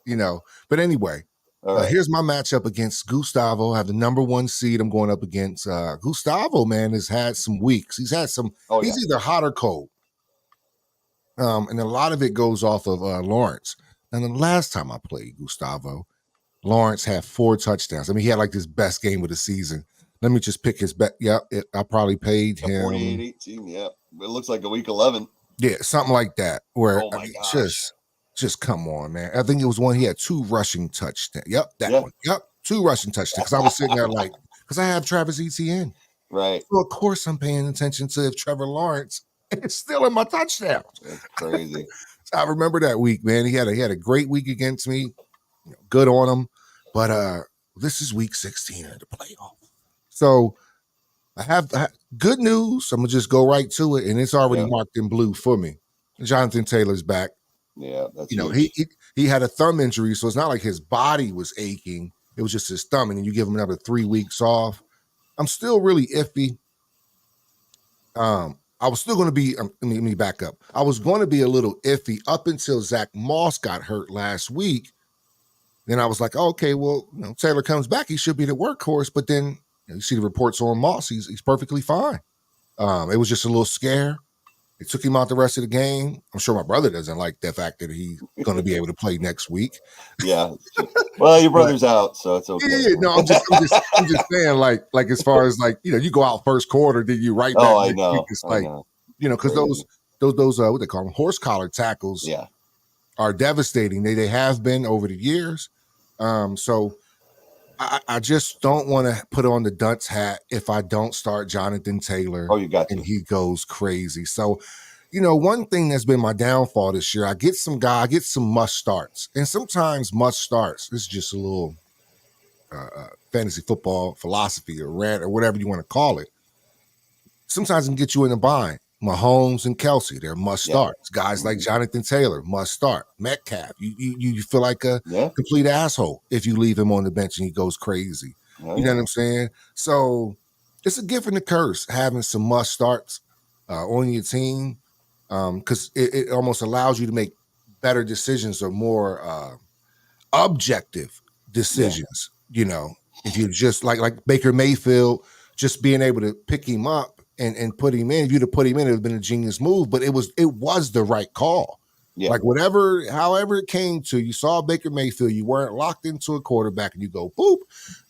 But anyway, All right. here's my matchup against Gustavo. I have the number 1 seed. I'm going up against Gustavo. Man has had some weeks. He's had some. Oh, He's yeah. either hot or cold. And a lot of it goes off of Lawrence. And the last time I played Gustavo, Lawrence had 4 touchdowns. I mean, he had like his best game of the season. Let me just pick his bet. Yeah, I probably paid A him. 48-18. Yeah. It looks like a week 11. Yeah, something like that. Where Oh, I my mean, gosh. just come on, man. I think it was one he had 2 rushing touchdowns. Yep, that Yeah. one. Yep, 2 rushing touchdowns. Because I was sitting there like, because I have Travis Etienne. Right. So of course I'm paying attention to if Trevor Lawrence is still in my touchdowns. That's crazy. So I remember that week, man. He had a great week against me. Good on him. But this is week 16 of the playoff. So I have good news. I'm gonna just go right to it, and it's already Yeah. marked in blue for me. Jonathan Taylor's back. Yeah. That's You know, huge. he had a thumb injury, so it's not like his body was aching. It was just his thumb, and then you give him another 3 weeks off. I'm still really iffy. I was still going to be. Let me back up. I was going to be a little iffy up until Zach Moss got hurt last week. Then I was like, oh, okay, well, Taylor comes back, he should be the workhorse. But then you see the reports on Moss, he's perfectly fine. It was just a little scare. It took him out the rest of the game. I'm sure my brother doesn't like the fact that he's going to be able to play next week. Yeah. Well, your But brother's out, so it's okay. yeah, no, I'm just saying, like as far as like you go out first quarter, then you right back Oh, I next week. know. It's I like know. because Crazy. those what they call them horse collar tackles Yeah. are devastating. They have been over the years. So I just don't want to put on the dunce hat if I don't start Jonathan Taylor Oh, you got and to. he goes crazy. So, one thing that's been my downfall this year, I get some must starts, and sometimes must starts. This is just a little fantasy football philosophy or rant or whatever you want to call it. Sometimes it can get you in a bind. Mahomes and Kelsey, they're must Yeah. starts. Guys like Jonathan Taylor, must start. Metcalf, you feel like a Yeah. complete asshole if you leave him on the bench and he goes crazy. Oh, You know yeah. what I'm saying? So it's a gift and a curse having some must starts on your team because it almost allows you to make better decisions or more objective Yeah. decisions. If you just like Baker Mayfield, just being able to pick him up and put him in, if you'd have put him in, it would have been a genius move. But it was the right call. Yeah. Like however it came to, you saw Baker Mayfield, you weren't locked into a quarterback, and you go, boop,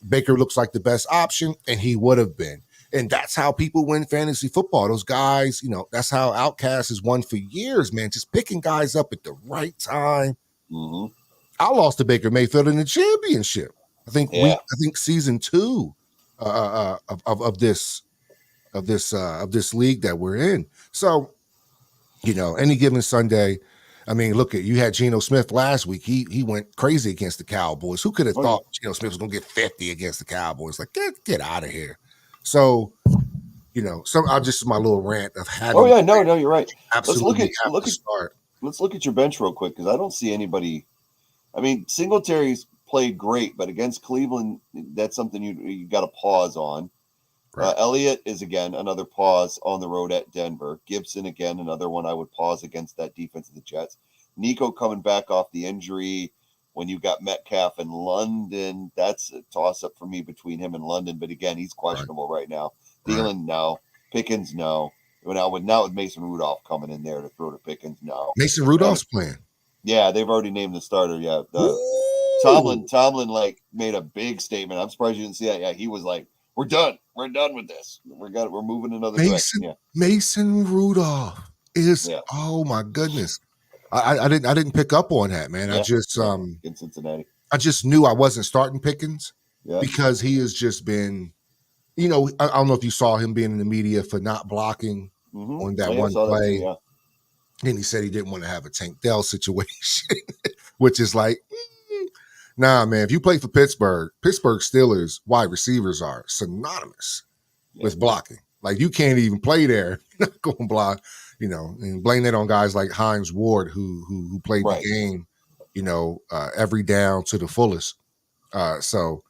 Baker looks like the best option, and he would have been. And that's how people win fantasy football. Those guys, that's how Outcast has won for years, man. Just picking guys up at the right time. Mm-hmm. I lost to Baker Mayfield in the championship. I think season 2 of this league that we're in. So, any given Sunday, I mean, look at you had Geno Smith last week. He went crazy against the Cowboys. Who could have thought Geno Smith was going to get 50 against the Cowboys? Like, get out of here. So, I'll just my little rant of having. Oh yeah, no, you're right. Absolutely, let's look at your bench real quick because I don't see anybody. I mean, Singletary's played great, but against Cleveland, that's something you got to pause on. Right. Elliott is again another pause on the road at Denver. Gibson again another one I would pause against that defense of the Jets. Nico coming back off the injury. When you got Metcalf in London, that's a toss up for me between him and London. But again, he's questionable right now. Thielen, no. Pickens, no. Now with Mason Rudolph coming in there to throw to Pickens, no. Mason Rudolph's playing. Yeah, they've already named the starter. Yeah, Tomlin like made a big statement. I'm surprised you didn't see that. Yeah, he was like, "We're done. We're done with this. We're moving another direction." Yeah. Mason Rudolph is. Yeah. Oh my goodness, I didn't pick up on that, man. Yeah. I just in Cincinnati. I just knew I wasn't starting Pickens because he has just been. I don't know if you saw him being in the media for not blocking on that one play. That too, and he said he didn't want to have a Tank Dell situation, which is like, nah, man. If you play for Pittsburgh Steelers wide receivers are synonymous with blocking. Like you can't even play there, not going to block, and blame that on guys like Hines Ward who played the game, every down to the fullest. So.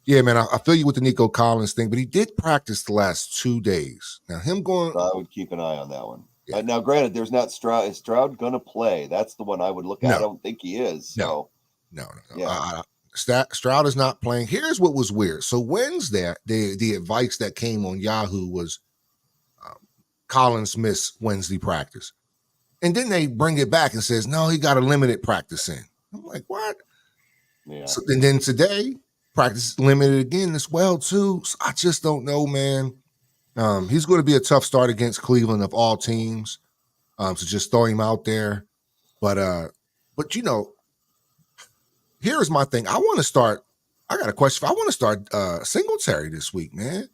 Yeah, man, I feel you with the Nico Collins thing, but he did practice the last 2 days. Now, him going... I would keep an eye on that one. Yeah. Now, granted, there's not Stroud. Is Stroud going to play? That's the one I would look at. I don't think he is. So. No. Yeah. Stroud is not playing. Here's what was weird. So Wednesday, the advice that came on Yahoo was Collins missed Wednesday practice. And then they bring it back and says, no, he got a limited practice in. I'm like, what? Yeah. So, and then today... practice limited again as well too. So I just don't know, man. He's going to be a tough start against Cleveland of all teams. So just throw him out there. But here's my thing. I got a question. I want to start Singletary this week, man.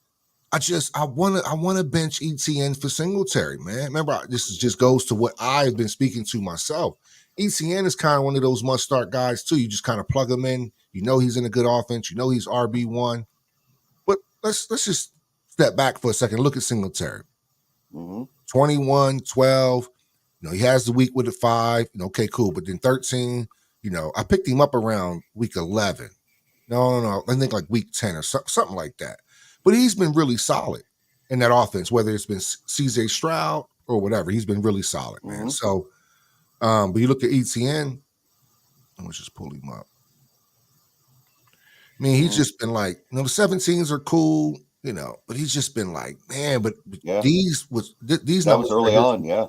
I want to bench ETN for Singletary, man. Remember, this just goes to what I've been speaking to myself. ETN is kind of one of those must-start guys, too. You just kind of plug him in. He's in a good offense. He's RB1. But let's just step back for a second. Look at Singletary. 21, 12. He has the week with a 5. Okay, cool. But then 13, I picked him up around week 11. No. I think like week 10 or something like that. But he's been really solid in that offense, whether it's been CJ Stroud or whatever. He's been really solid, man. So, but you look at ETN. Let's just pull him up. I mean, he's just been like, the 17s are cool, but he's just been like, man, but these was early on, yeah.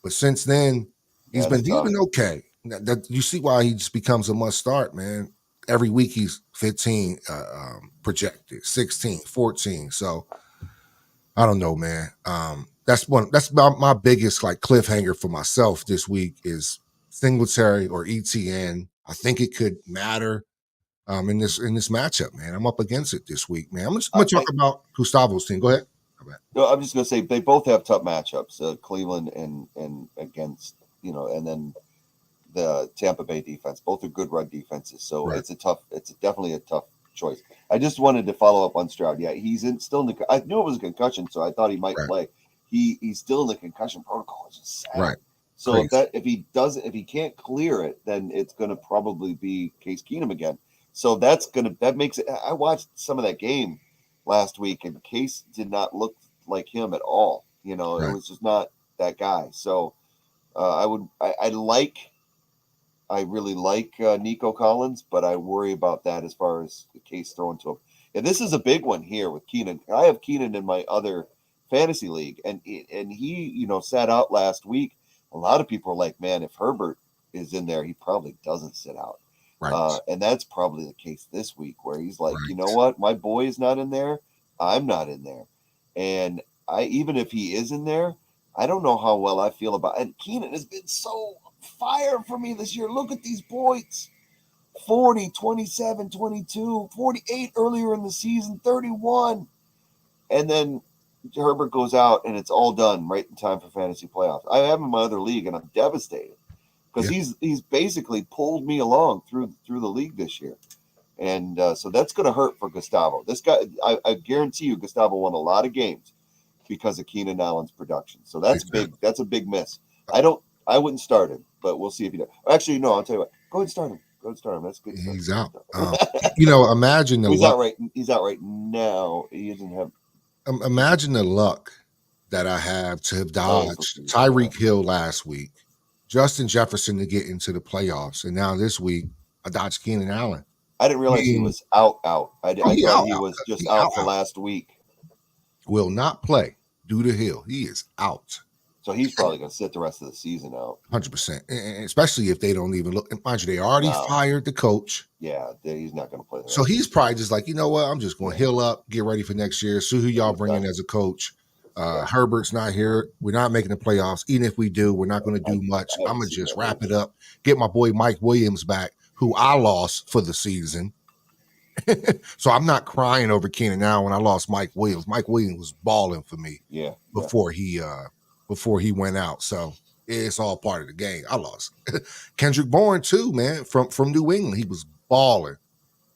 But since then, he's been okay. That you see why he just becomes a must start, man. Every week he's 15 projected, 16, 14. So I don't know, man. That's my biggest like cliffhanger for myself this week is Singletary or ETN. I think it could matter. In this matchup, man. I'm up against it this week, man. I'm going to talk about Gustavo's team. Go ahead. No, I'm just going to say they both have tough matchups, Cleveland and against, and then the Tampa Bay defense. Both are good run defenses, so it's definitely a tough choice. I just wanted to follow up on Stroud. Yeah, he's still in the. I knew it was a concussion, so I thought he might play. He's still in the concussion protocol. It's just sad. Right. So if he can't clear it, then it's going to probably be Case Keenum again. So that makes it. I watched some of that game last week, and Case did not look like him at all. It was just not that guy. So I like I really like Nico Collins, but I worry about that as far as the case thrown to him. And this is a big one here with Keenan. I have Keenan in my other fantasy league, and he sat out last week. A lot of people are like, man, if Herbert is in there, he probably doesn't sit out. Right. And that's probably the case this week, where he's like, you know Right. what, my boy is not in there, I'm not in there, and even if he is in there, I don't know how well I feel about. And Keenan has been so fire for me this year. Look at these points: 40, 27, 22, 48 earlier in the season, 31, and then Herbert goes out, and it's all done right in time for fantasy playoffs. I have him in my other league, and I'm devastated because Yeah. he's basically pulled me along through the league this year, and so that's going to hurt for Gustavo. This guy, I guarantee you, Gustavo won a lot of games because of Keenan Allen's production. So that's big. Exactly. That's a big miss. I wouldn't start him, but we'll see if he does. Actually, no, I'll tell you what. Go ahead and start him. Go ahead and start him. That's good. He's out. Stuff. Imagine the He's luck. out right. He's out right now. He doesn't have. Imagine the luck that I have to have dodged Yeah. Tyreek Hill last week, Justin Jefferson to get into the playoffs, and now this week I dodged Keenan Allen. I didn't realize he was out. I thought out, he was just out for last week. Will not play due to Hill. He is out. So he's probably going to sit the rest of the season out. 100%. Especially if they don't even look. Mind you, they already fired the coach. Yeah, he's not going to play. So he's probably just like, you know what? I'm just going to heal up, get ready for next year, see who y'all bring in as a coach. Herbert's not here. We're not making the playoffs. Even if we do, we're not going to do much. I'm going to just wrap it up, get my boy Mike Williams back, who I lost for the season. So I'm not crying over Keenan now when I lost Mike Williams. Mike Williams was balling for me before he went out. So it's all part of the game. I lost. Kendrick Bourne too, man, from New England. He was balling.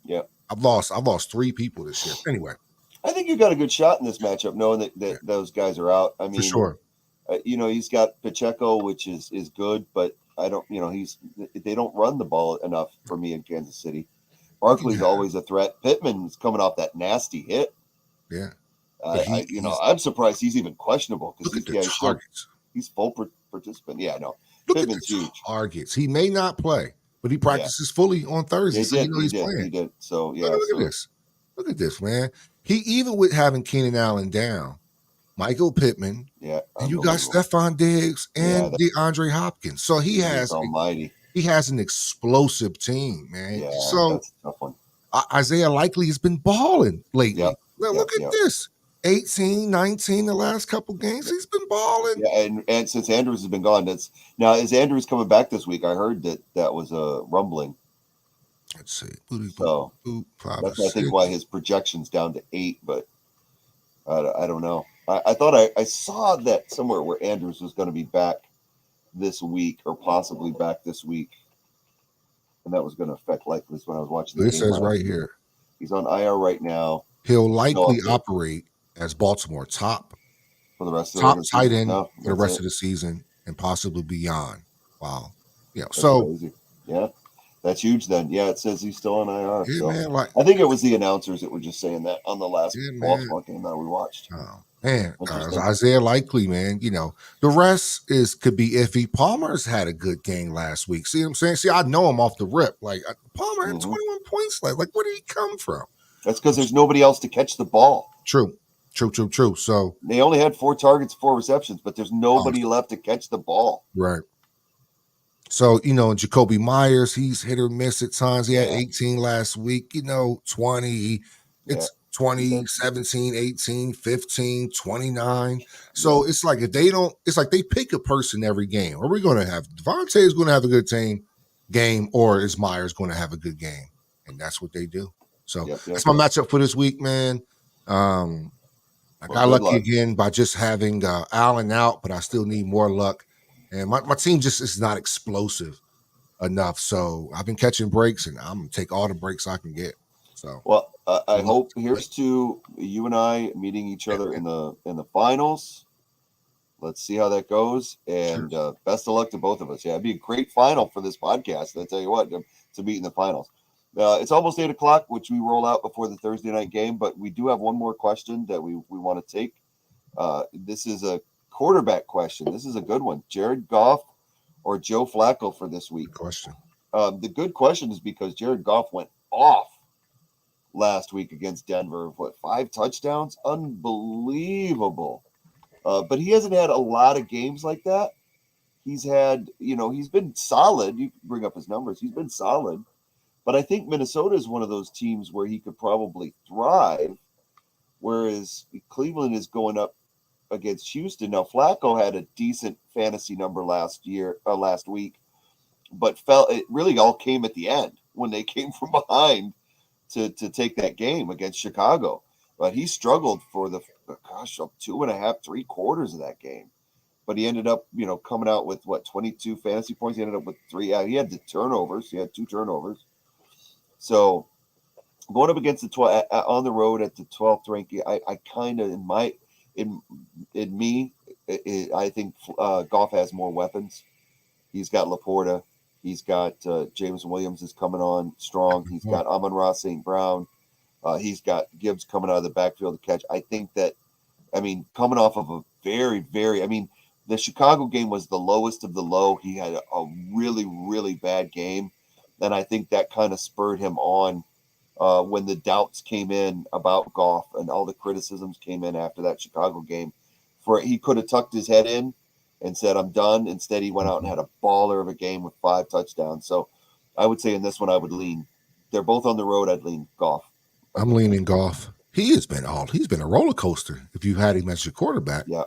Yeah. I've lost 3 people this year. Anyway. I think you got a good shot in this matchup, knowing that those guys are out. I mean, for sure. He's got Pacheco, which is good, but I don't. They don't run the ball enough for me in Kansas City. Barkley's always a threat. Pittman's coming off that nasty hit. Yeah. I'm surprised he's even questionable because he's full participant. Yeah, I know. Pittman's huge. Targets. He may not play, but he practices fully on Thursday. He's playing. He did. So yeah. Look at this. Look at this, man. He even with having Keenan Allen down, Michael Pittman. Yeah. And you got Stephon Diggs and DeAndre Hopkins. So he has almighty. He has an explosive team, man. Yeah, so that's a tough one. Isaiah Likely has been balling lately. Yep. Look at this. 18, 19 the last couple games. He's been balling. Yeah, and since Andrews has been gone, is Andrews coming back this week? I heard that was a rumbling. Let's see. So that's I think why his projection's down to 8, but I don't know. I thought I saw that somewhere where Andrews was going to be back this week or possibly back this week, and that was going to affect Likely when I was watching. It says right here he's on IR right now. He'll likely operate as Baltimore top for the rest of the tight end for the rest of the season and possibly beyond. Wow, that's crazy. Yeah, that's huge. Then it says he's still on IR. Yeah, so man, I think it was the announcers that were just saying that on the last Baltimore game that we watched. Oh. Man, Isaiah Likely, man, the rest could be iffy. Palmer's had a good game last week. See what I'm saying? See, I know him off the rip. Like Palmer had 21 points. Like where did he come from? That's because there's nobody else to catch the ball. True. So they only had 4 targets, 4 receptions, but there's nobody left to catch the ball. Right. So, Jacoby Myers, he's hit or miss at times. He had 18 last week, 20. It's 20, 17, 18, 15, 29. So it's like it's like they pick a person every game. Are we going to have Devontae is going to have a good game, or is Myers going to have a good game? And that's what they do. So that's my matchup for this week, man. I got lucky again by just having Allen out, but I still need more luck. And my team just is not explosive enough. So I've been catching breaks, and I'm going to take all the breaks I can get. So I hope here's to you and I meeting each other in the finals. Let's see how that goes, and best of luck to both of us. Yeah, it'd be a great final for this podcast. I tell you what, to meet in the finals. It's almost 8:00, which we roll out before the Thursday night game, but we do have one more question that we want to take. This is a quarterback question. This is a good one. Jared Goff or Joe Flacco for this week? Good question. The good question is because Jared Goff went off last week against Denver. What, 5 touchdowns? Unbelievable. But he hasn't had a lot of games like that. He's had, he's been solid. You can bring up his numbers. He's been solid. But I think Minnesota is one of those teams where he could probably thrive, whereas Cleveland is going up against Houston. Now Flacco had a decent fantasy number last week, but it really all came at the end when they came from behind to take that game against Chicago. But he struggled for the 2.5, 3 quarters of that game. But he ended up, coming out with 22 fantasy points. He ended up with 3. He had the turnovers. He had 2 turnovers. So going up against the on the road at the 12th ranking, I kind of I think Goff has more weapons. He's got Laporta. He's got James Williams is coming on strong. He's got Amon-Ra St. Brown. He's got Gibbs coming out of the backfield to catch. I think that, coming off of a very, very, the Chicago game was the lowest of the low. He had a really, really bad game. And I think that kind of spurred him on when the doubts came in about Goff and all the criticisms came in after that Chicago game. He could have tucked his head in and said, I'm done. Instead, he went out and had a baller of a game with 5 touchdowns. So I would say in this one, I would lean. They're both on the road. I'd lean Goff. I'm leaning Goff. He's been a roller coaster if you had him as your quarterback. Yeah.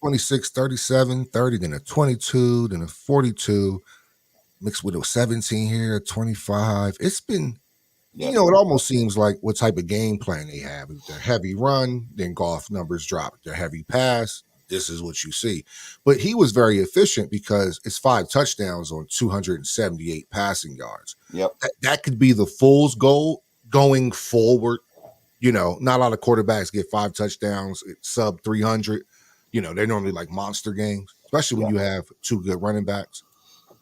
26, 37, 30, then a 22, then a 42, mixed with a 17 here, 25. It's been, it almost seems like what type of game plan they have. If they're heavy run, then Goff numbers drop. If they're heavy pass, this is what you see. But he was very efficient because it's 5 touchdowns on 278 passing yards. Yep. That could be the fool's goal going forward. Not a lot of quarterbacks get 5 touchdowns, sub 300. They're normally like monster games, especially when you have 2 good running backs.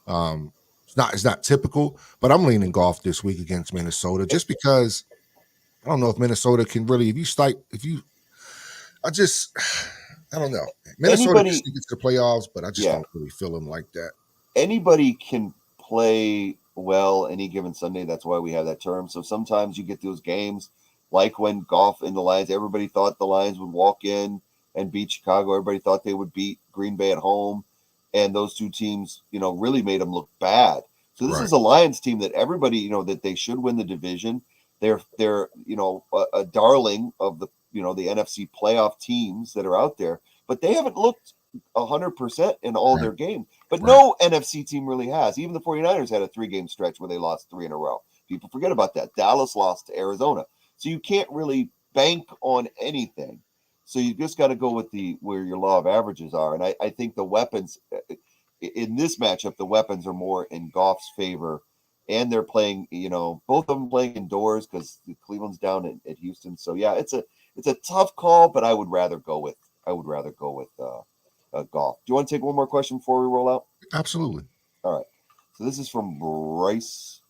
It's not typical, but I'm leaning Goff this week against Minnesota just because I don't know if Minnesota can really. I don't know. Minnesota can get to the playoffs, but I just don't really feel them like that. Anybody can play well any given Sunday. That's why we have that term. So sometimes you get those games like when Goff and the Lions. Everybody thought the Lions would walk in and beat Chicago. Everybody thought they would beat Green Bay at home. And those 2 teams, really made them look bad. So this is a Lions team that everybody, that they should win the division. They're a darling of the NFC playoff teams that are out there, but they haven't looked 100% in all their games. But no NFC team really has. Even the 49ers had a 3-game stretch where they lost 3 in a row. People forget about that. Dallas lost to Arizona. So you can't really bank on anything. So you just got to go with where your law of averages are. And I think the weapons in this matchup, the weapons are more in Goff's favor. And they're playing, both of them playing indoors because Cleveland's down at Houston. So yeah, it's a tough call, but I would rather go with Goff. Do you want to take one more question before we roll out? Absolutely. All right. So this is from Bryce,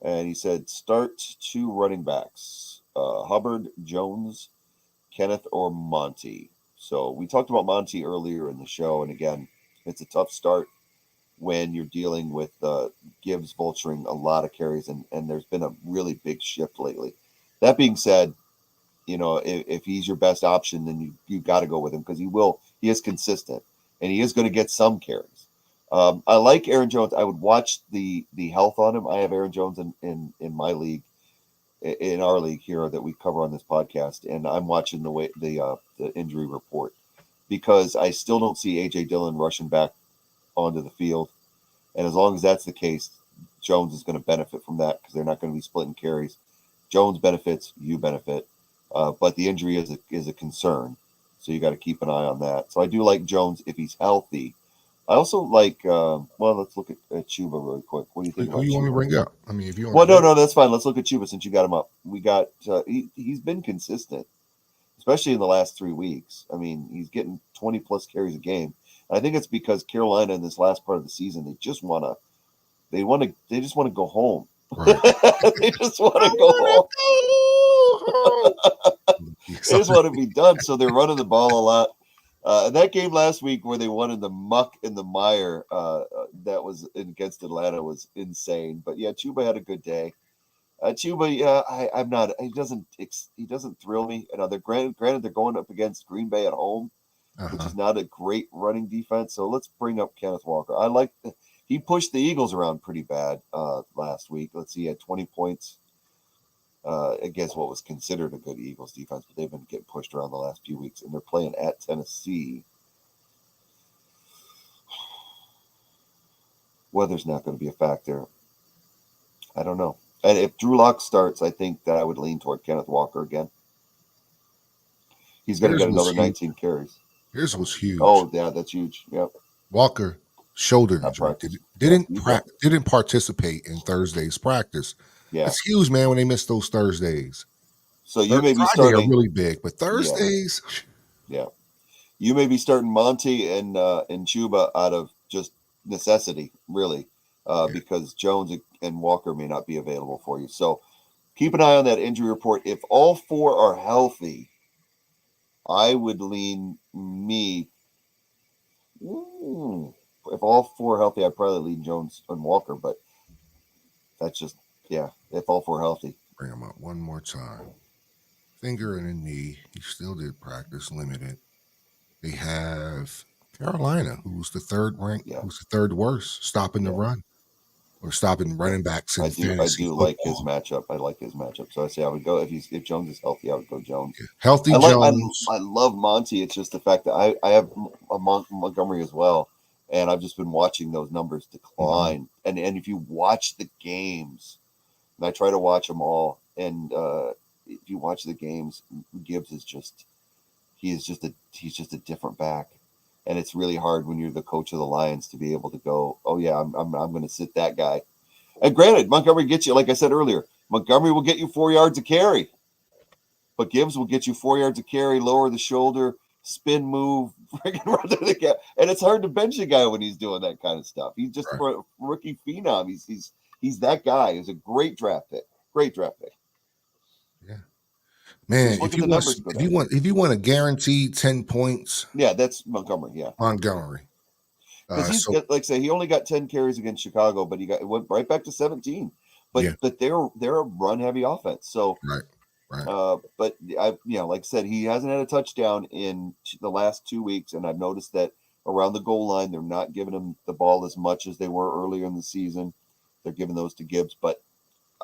and he said start 2 running backs: Hubbard, Jones, Kenneth, or Monty. So we talked about Monty earlier in the show, and again, it's a tough start when you're dealing with Gibbs vulturing a lot of carries, and there's been a really big shift lately. That being said, if he's your best option, then you got to go with him because he is consistent, and he is going to get some carries. I like Aaron Jones. I would watch the health on him. I have Aaron Jones in my league, in our league here that we cover on this podcast, and I'm watching the injury report because I still don't see A.J. Dillon rushing back onto the field. And as long as that's the case, Jones is going to benefit from that because they're not going to be splitting carries. Jones benefits, you benefit. But the injury is a concern. So you got to keep an eye on that. So I do like Jones if he's healthy. I also like, let's look at Chuba really quick. What do you think? Who you want to bring up? If you want no, that's fine. Let's look at Chuba since you got him up. We got, he's been consistent, especially in the last 3 weeks. He's getting 20 plus carries a game. I think it's because Carolina in this last part of the season, they just want to go home. Right. They just want to go home. They just want to be done. So they're running the ball a lot. That game last week where they won in the muck in the mire, that was against Atlanta was insane. But yeah, Chuba had a good day. Chuba, yeah, I'm not. He doesn't thrill me. And they're granted they're going up against Green Bay at home, which Uh-huh. is not a great running defense. So let's bring up Kenneth Walker. He pushed the Eagles around pretty bad last week. Let's see, he had 20 points against what was considered a good Eagles defense, but they've been getting pushed around the last few weeks, and they're playing at Tennessee. Weather's not going to be a factor. I don't know. And if Drew Lock starts, I think that I would lean toward Kenneth Walker again. He's going to Here's get what's another huge. 19 carries. Here's what's huge. Oh, yeah, that's huge. Yep. Walker shoulder Not injury practice. didn't participate in Thursday's practice. Yeah. That's huge, man. When they miss those Thursdays, So you may be Friday are starting. really big, but Thursdays, Yeah. You may be starting Monty and Chuba out of just necessity, really, because Jones and Walker may not be available for you. So keep an eye on that injury report. If all four are healthy, I would lean me. If all four are healthy, I'd probably lean Jones and Walker, but that's just, yeah, if all four are healthy. bring him up one more time. Finger and a knee. He still did practice limited. They have Carolina, who's the third ranked, who's the third worst, stopping the run or stopping running backs in fantasy football. Like his matchup. I like his matchup. So I say I would go if Jones is healthy, I would go Jones. Yeah. Healthy Jones. I love Monty. It's just the fact that I have a Montgomery as well, and I've just been watching those numbers decline. Mm-hmm. And if you watch the games, and I try to watch them all, and if you watch the games, Gibbs is just he's just a different back. And it's really hard when you're the coach of the Lions to be able to go, oh yeah, I'm going to sit that guy. And granted, Montgomery gets you, like I said earlier, Montgomery will get you 4 yards of carry, but Gibbs will get you 4 yards of carry, lower the shoulder, spin move, freaking run through the gap. And it's hard to bench a guy when he's doing that kind of stuff. He's just a rookie phenom. He's that guy. He's a great draft pick. Great draft pick. Yeah. Man, if you want a guaranteed 10 points, yeah, that's Montgomery. Yeah, Montgomery. Because he's like I say, he only got 10 carries against Chicago, but it went right back to 17. But they're a run heavy offense. So right. But like I said, he hasn't had a touchdown in the last 2 weeks, and I've noticed that around the goal line, they're not giving him the ball as much as they were earlier in the season. They're giving those to Gibbs, but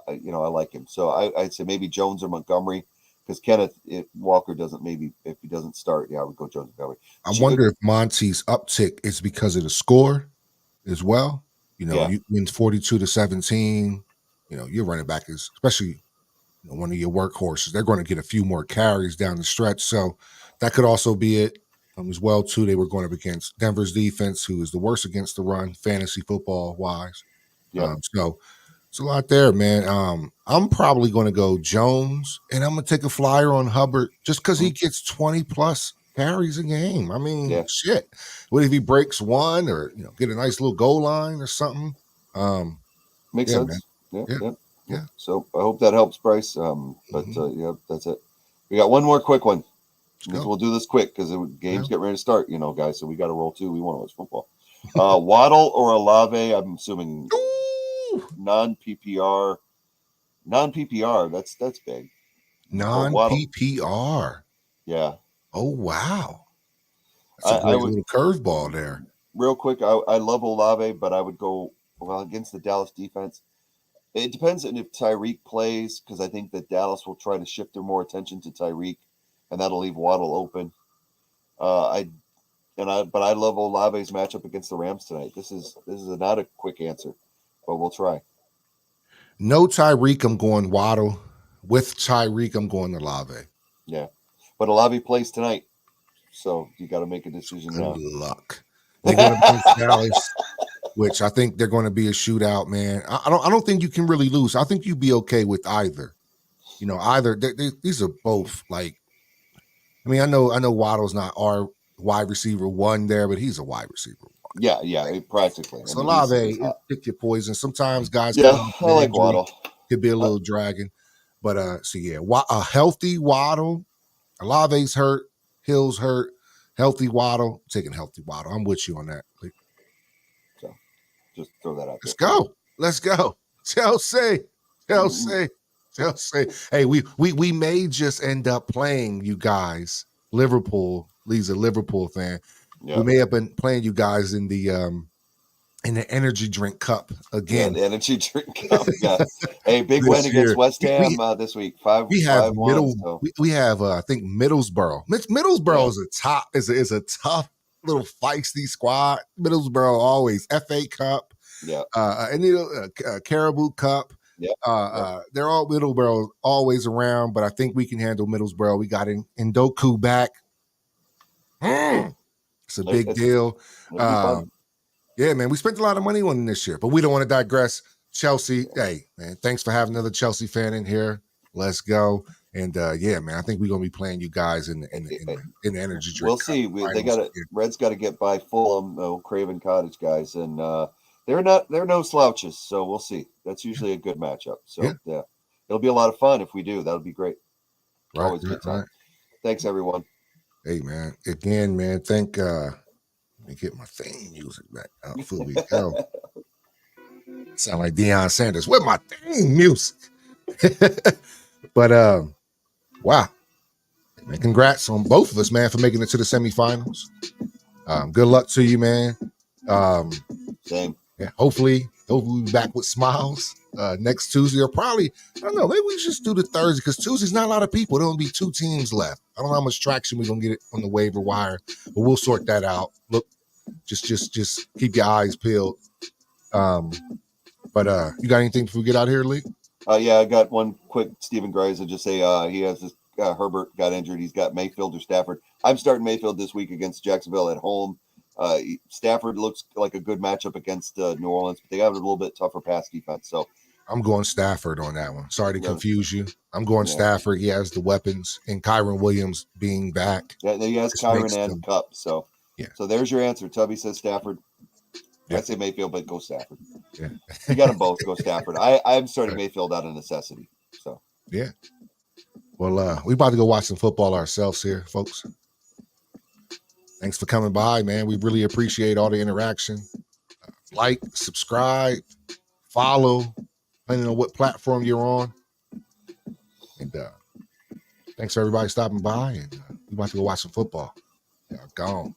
I like him. So I'd say maybe Jones or Montgomery. Because Kenneth Walker doesn't, maybe if he doesn't start, I would go Jones Montgomery. I wonder if Monty's uptick is because of the score as well. You win 42-17. Your running back is, especially one of your workhorses. They're going to get a few more carries down the stretch, so that could also be it as well. Too, they were going up against Denver's defense, who is the worst against the run, fantasy football wise. So. It's a lot there, man. I'm probably going to go Jones, and I'm going to take a flyer on Hubbard just because he gets 20+ carries a game. I mean, shit. What if he breaks one or get a nice little goal line or something? Makes sense. Yeah. So I hope that helps, Bryce. But that's it. We got one more quick one. We'll do this quick because the games get ready to start, guys. So we got to roll too. We want to watch football. Waddle or Olave? I'm assuming. Non-PPR. That's big. Non-PPR. Yeah. Oh wow. That's a great little curveball there. Real quick, I love Olave, but I would go against the Dallas defense. It depends on if Tyreek plays, because I think that Dallas will try to shift their more attention to Tyreek, and that'll leave Waddle open. But I love Olave's matchup against the Rams tonight. This is not a quick answer, but we'll try. No Tyreek, I'm going Waddle. With Tyreek, I'm going Olave. Yeah. But Olave plays tonight, so you got to make a decision now. Good luck. They're going to against Dallas, which I think they're going to be a shootout, man. I don't think you can really lose. I think you'd be okay with either. These are both like. I mean, I know Waddle's not our wide receiver one there, but he's a wide receiver one. Yeah, practically. So Olave, pick your poison. Sometimes guys, I like Waddle. Could be a little dragon, but a healthy Waddle. Olave's hurt, Hill's hurt. Healthy Waddle, taking healthy Waddle. I'm with you on that. So just throw that out Let's there. go. Let's go. Chelsea. Chelsea. Chelsea. Hey, we may just end up playing you guys. Liverpool. Lee's a Liverpool fan. Yeah. We may have been playing you guys in the energy drink cup Yeah, again. the energy drink cup. Yeah. Hey, big This win against year. West Ham this week. We have 5-1. So we have I think Middlesbrough. Middlesbrough Yeah. is a tough little feisty squad. Middlesbrough always FA Cup, yeah. and Caribou Cup. Yeah. They're all Middlesbrough always around, but I think we can handle Middlesbrough. We got Ndoku back. It's a big deal. It'll be fun. Yeah, man, we spent a lot of money on him this year, but we don't want to digress. Chelsea, hey, man, thanks for having another Chelsea fan in here. Let's go. And yeah, man, I think we're gonna be playing you guys in the energy drink. We'll see. Reds got to get by Fulham, Craven Cottage guys, and they're no slouches. So we'll see. That's usually a good matchup. So yeah, it'll be a lot of fun if we do. That'll be great. Always good time. Right. Thanks, everyone. Hey, man. Again, man. Let me get my theme music back out before we go. Sound like Deion Sanders. Where's my theme music? But wow. Man, congrats on both of us, man, for making it to the semifinals. Good luck to you, man. Same. Yeah, hopefully we'll be back with smiles next Tuesday, or probably, I don't know, maybe we should just do the Thursday, because Tuesday's not a lot of people. There'll be 2 teams left. I don't know how much traction we're gonna get on the waiver wire, but we'll sort that out. Look, just keep your eyes peeled. But you got anything before we get out of here, Lee? Yeah, I got one quick. Stephen Grice will just say he has this. Herbert got injured. He's got Mayfield or Stafford. I'm starting Mayfield this week against Jacksonville at home. Stafford looks like a good matchup against New Orleans, but they have a little bit tougher pass defense. So I'm going Stafford on that one. Sorry to confuse you. I'm going Stafford. He has the weapons, and Kyron Williams being back. Yeah, he has Kyron and Cup. So yeah. So there's your answer. Tubby says Stafford. Yeah. I say Mayfield, but go Stafford. Yeah. You got them both. Go Stafford. I'm starting Mayfield out of necessity. So yeah. Well, we about to go watch some football ourselves here, folks. Thanks for coming by, man. We really appreciate all the interaction. Like, subscribe, follow, depending on what platform you're on. And thanks for everybody stopping by. And we about to go watch some football. Y'all gone.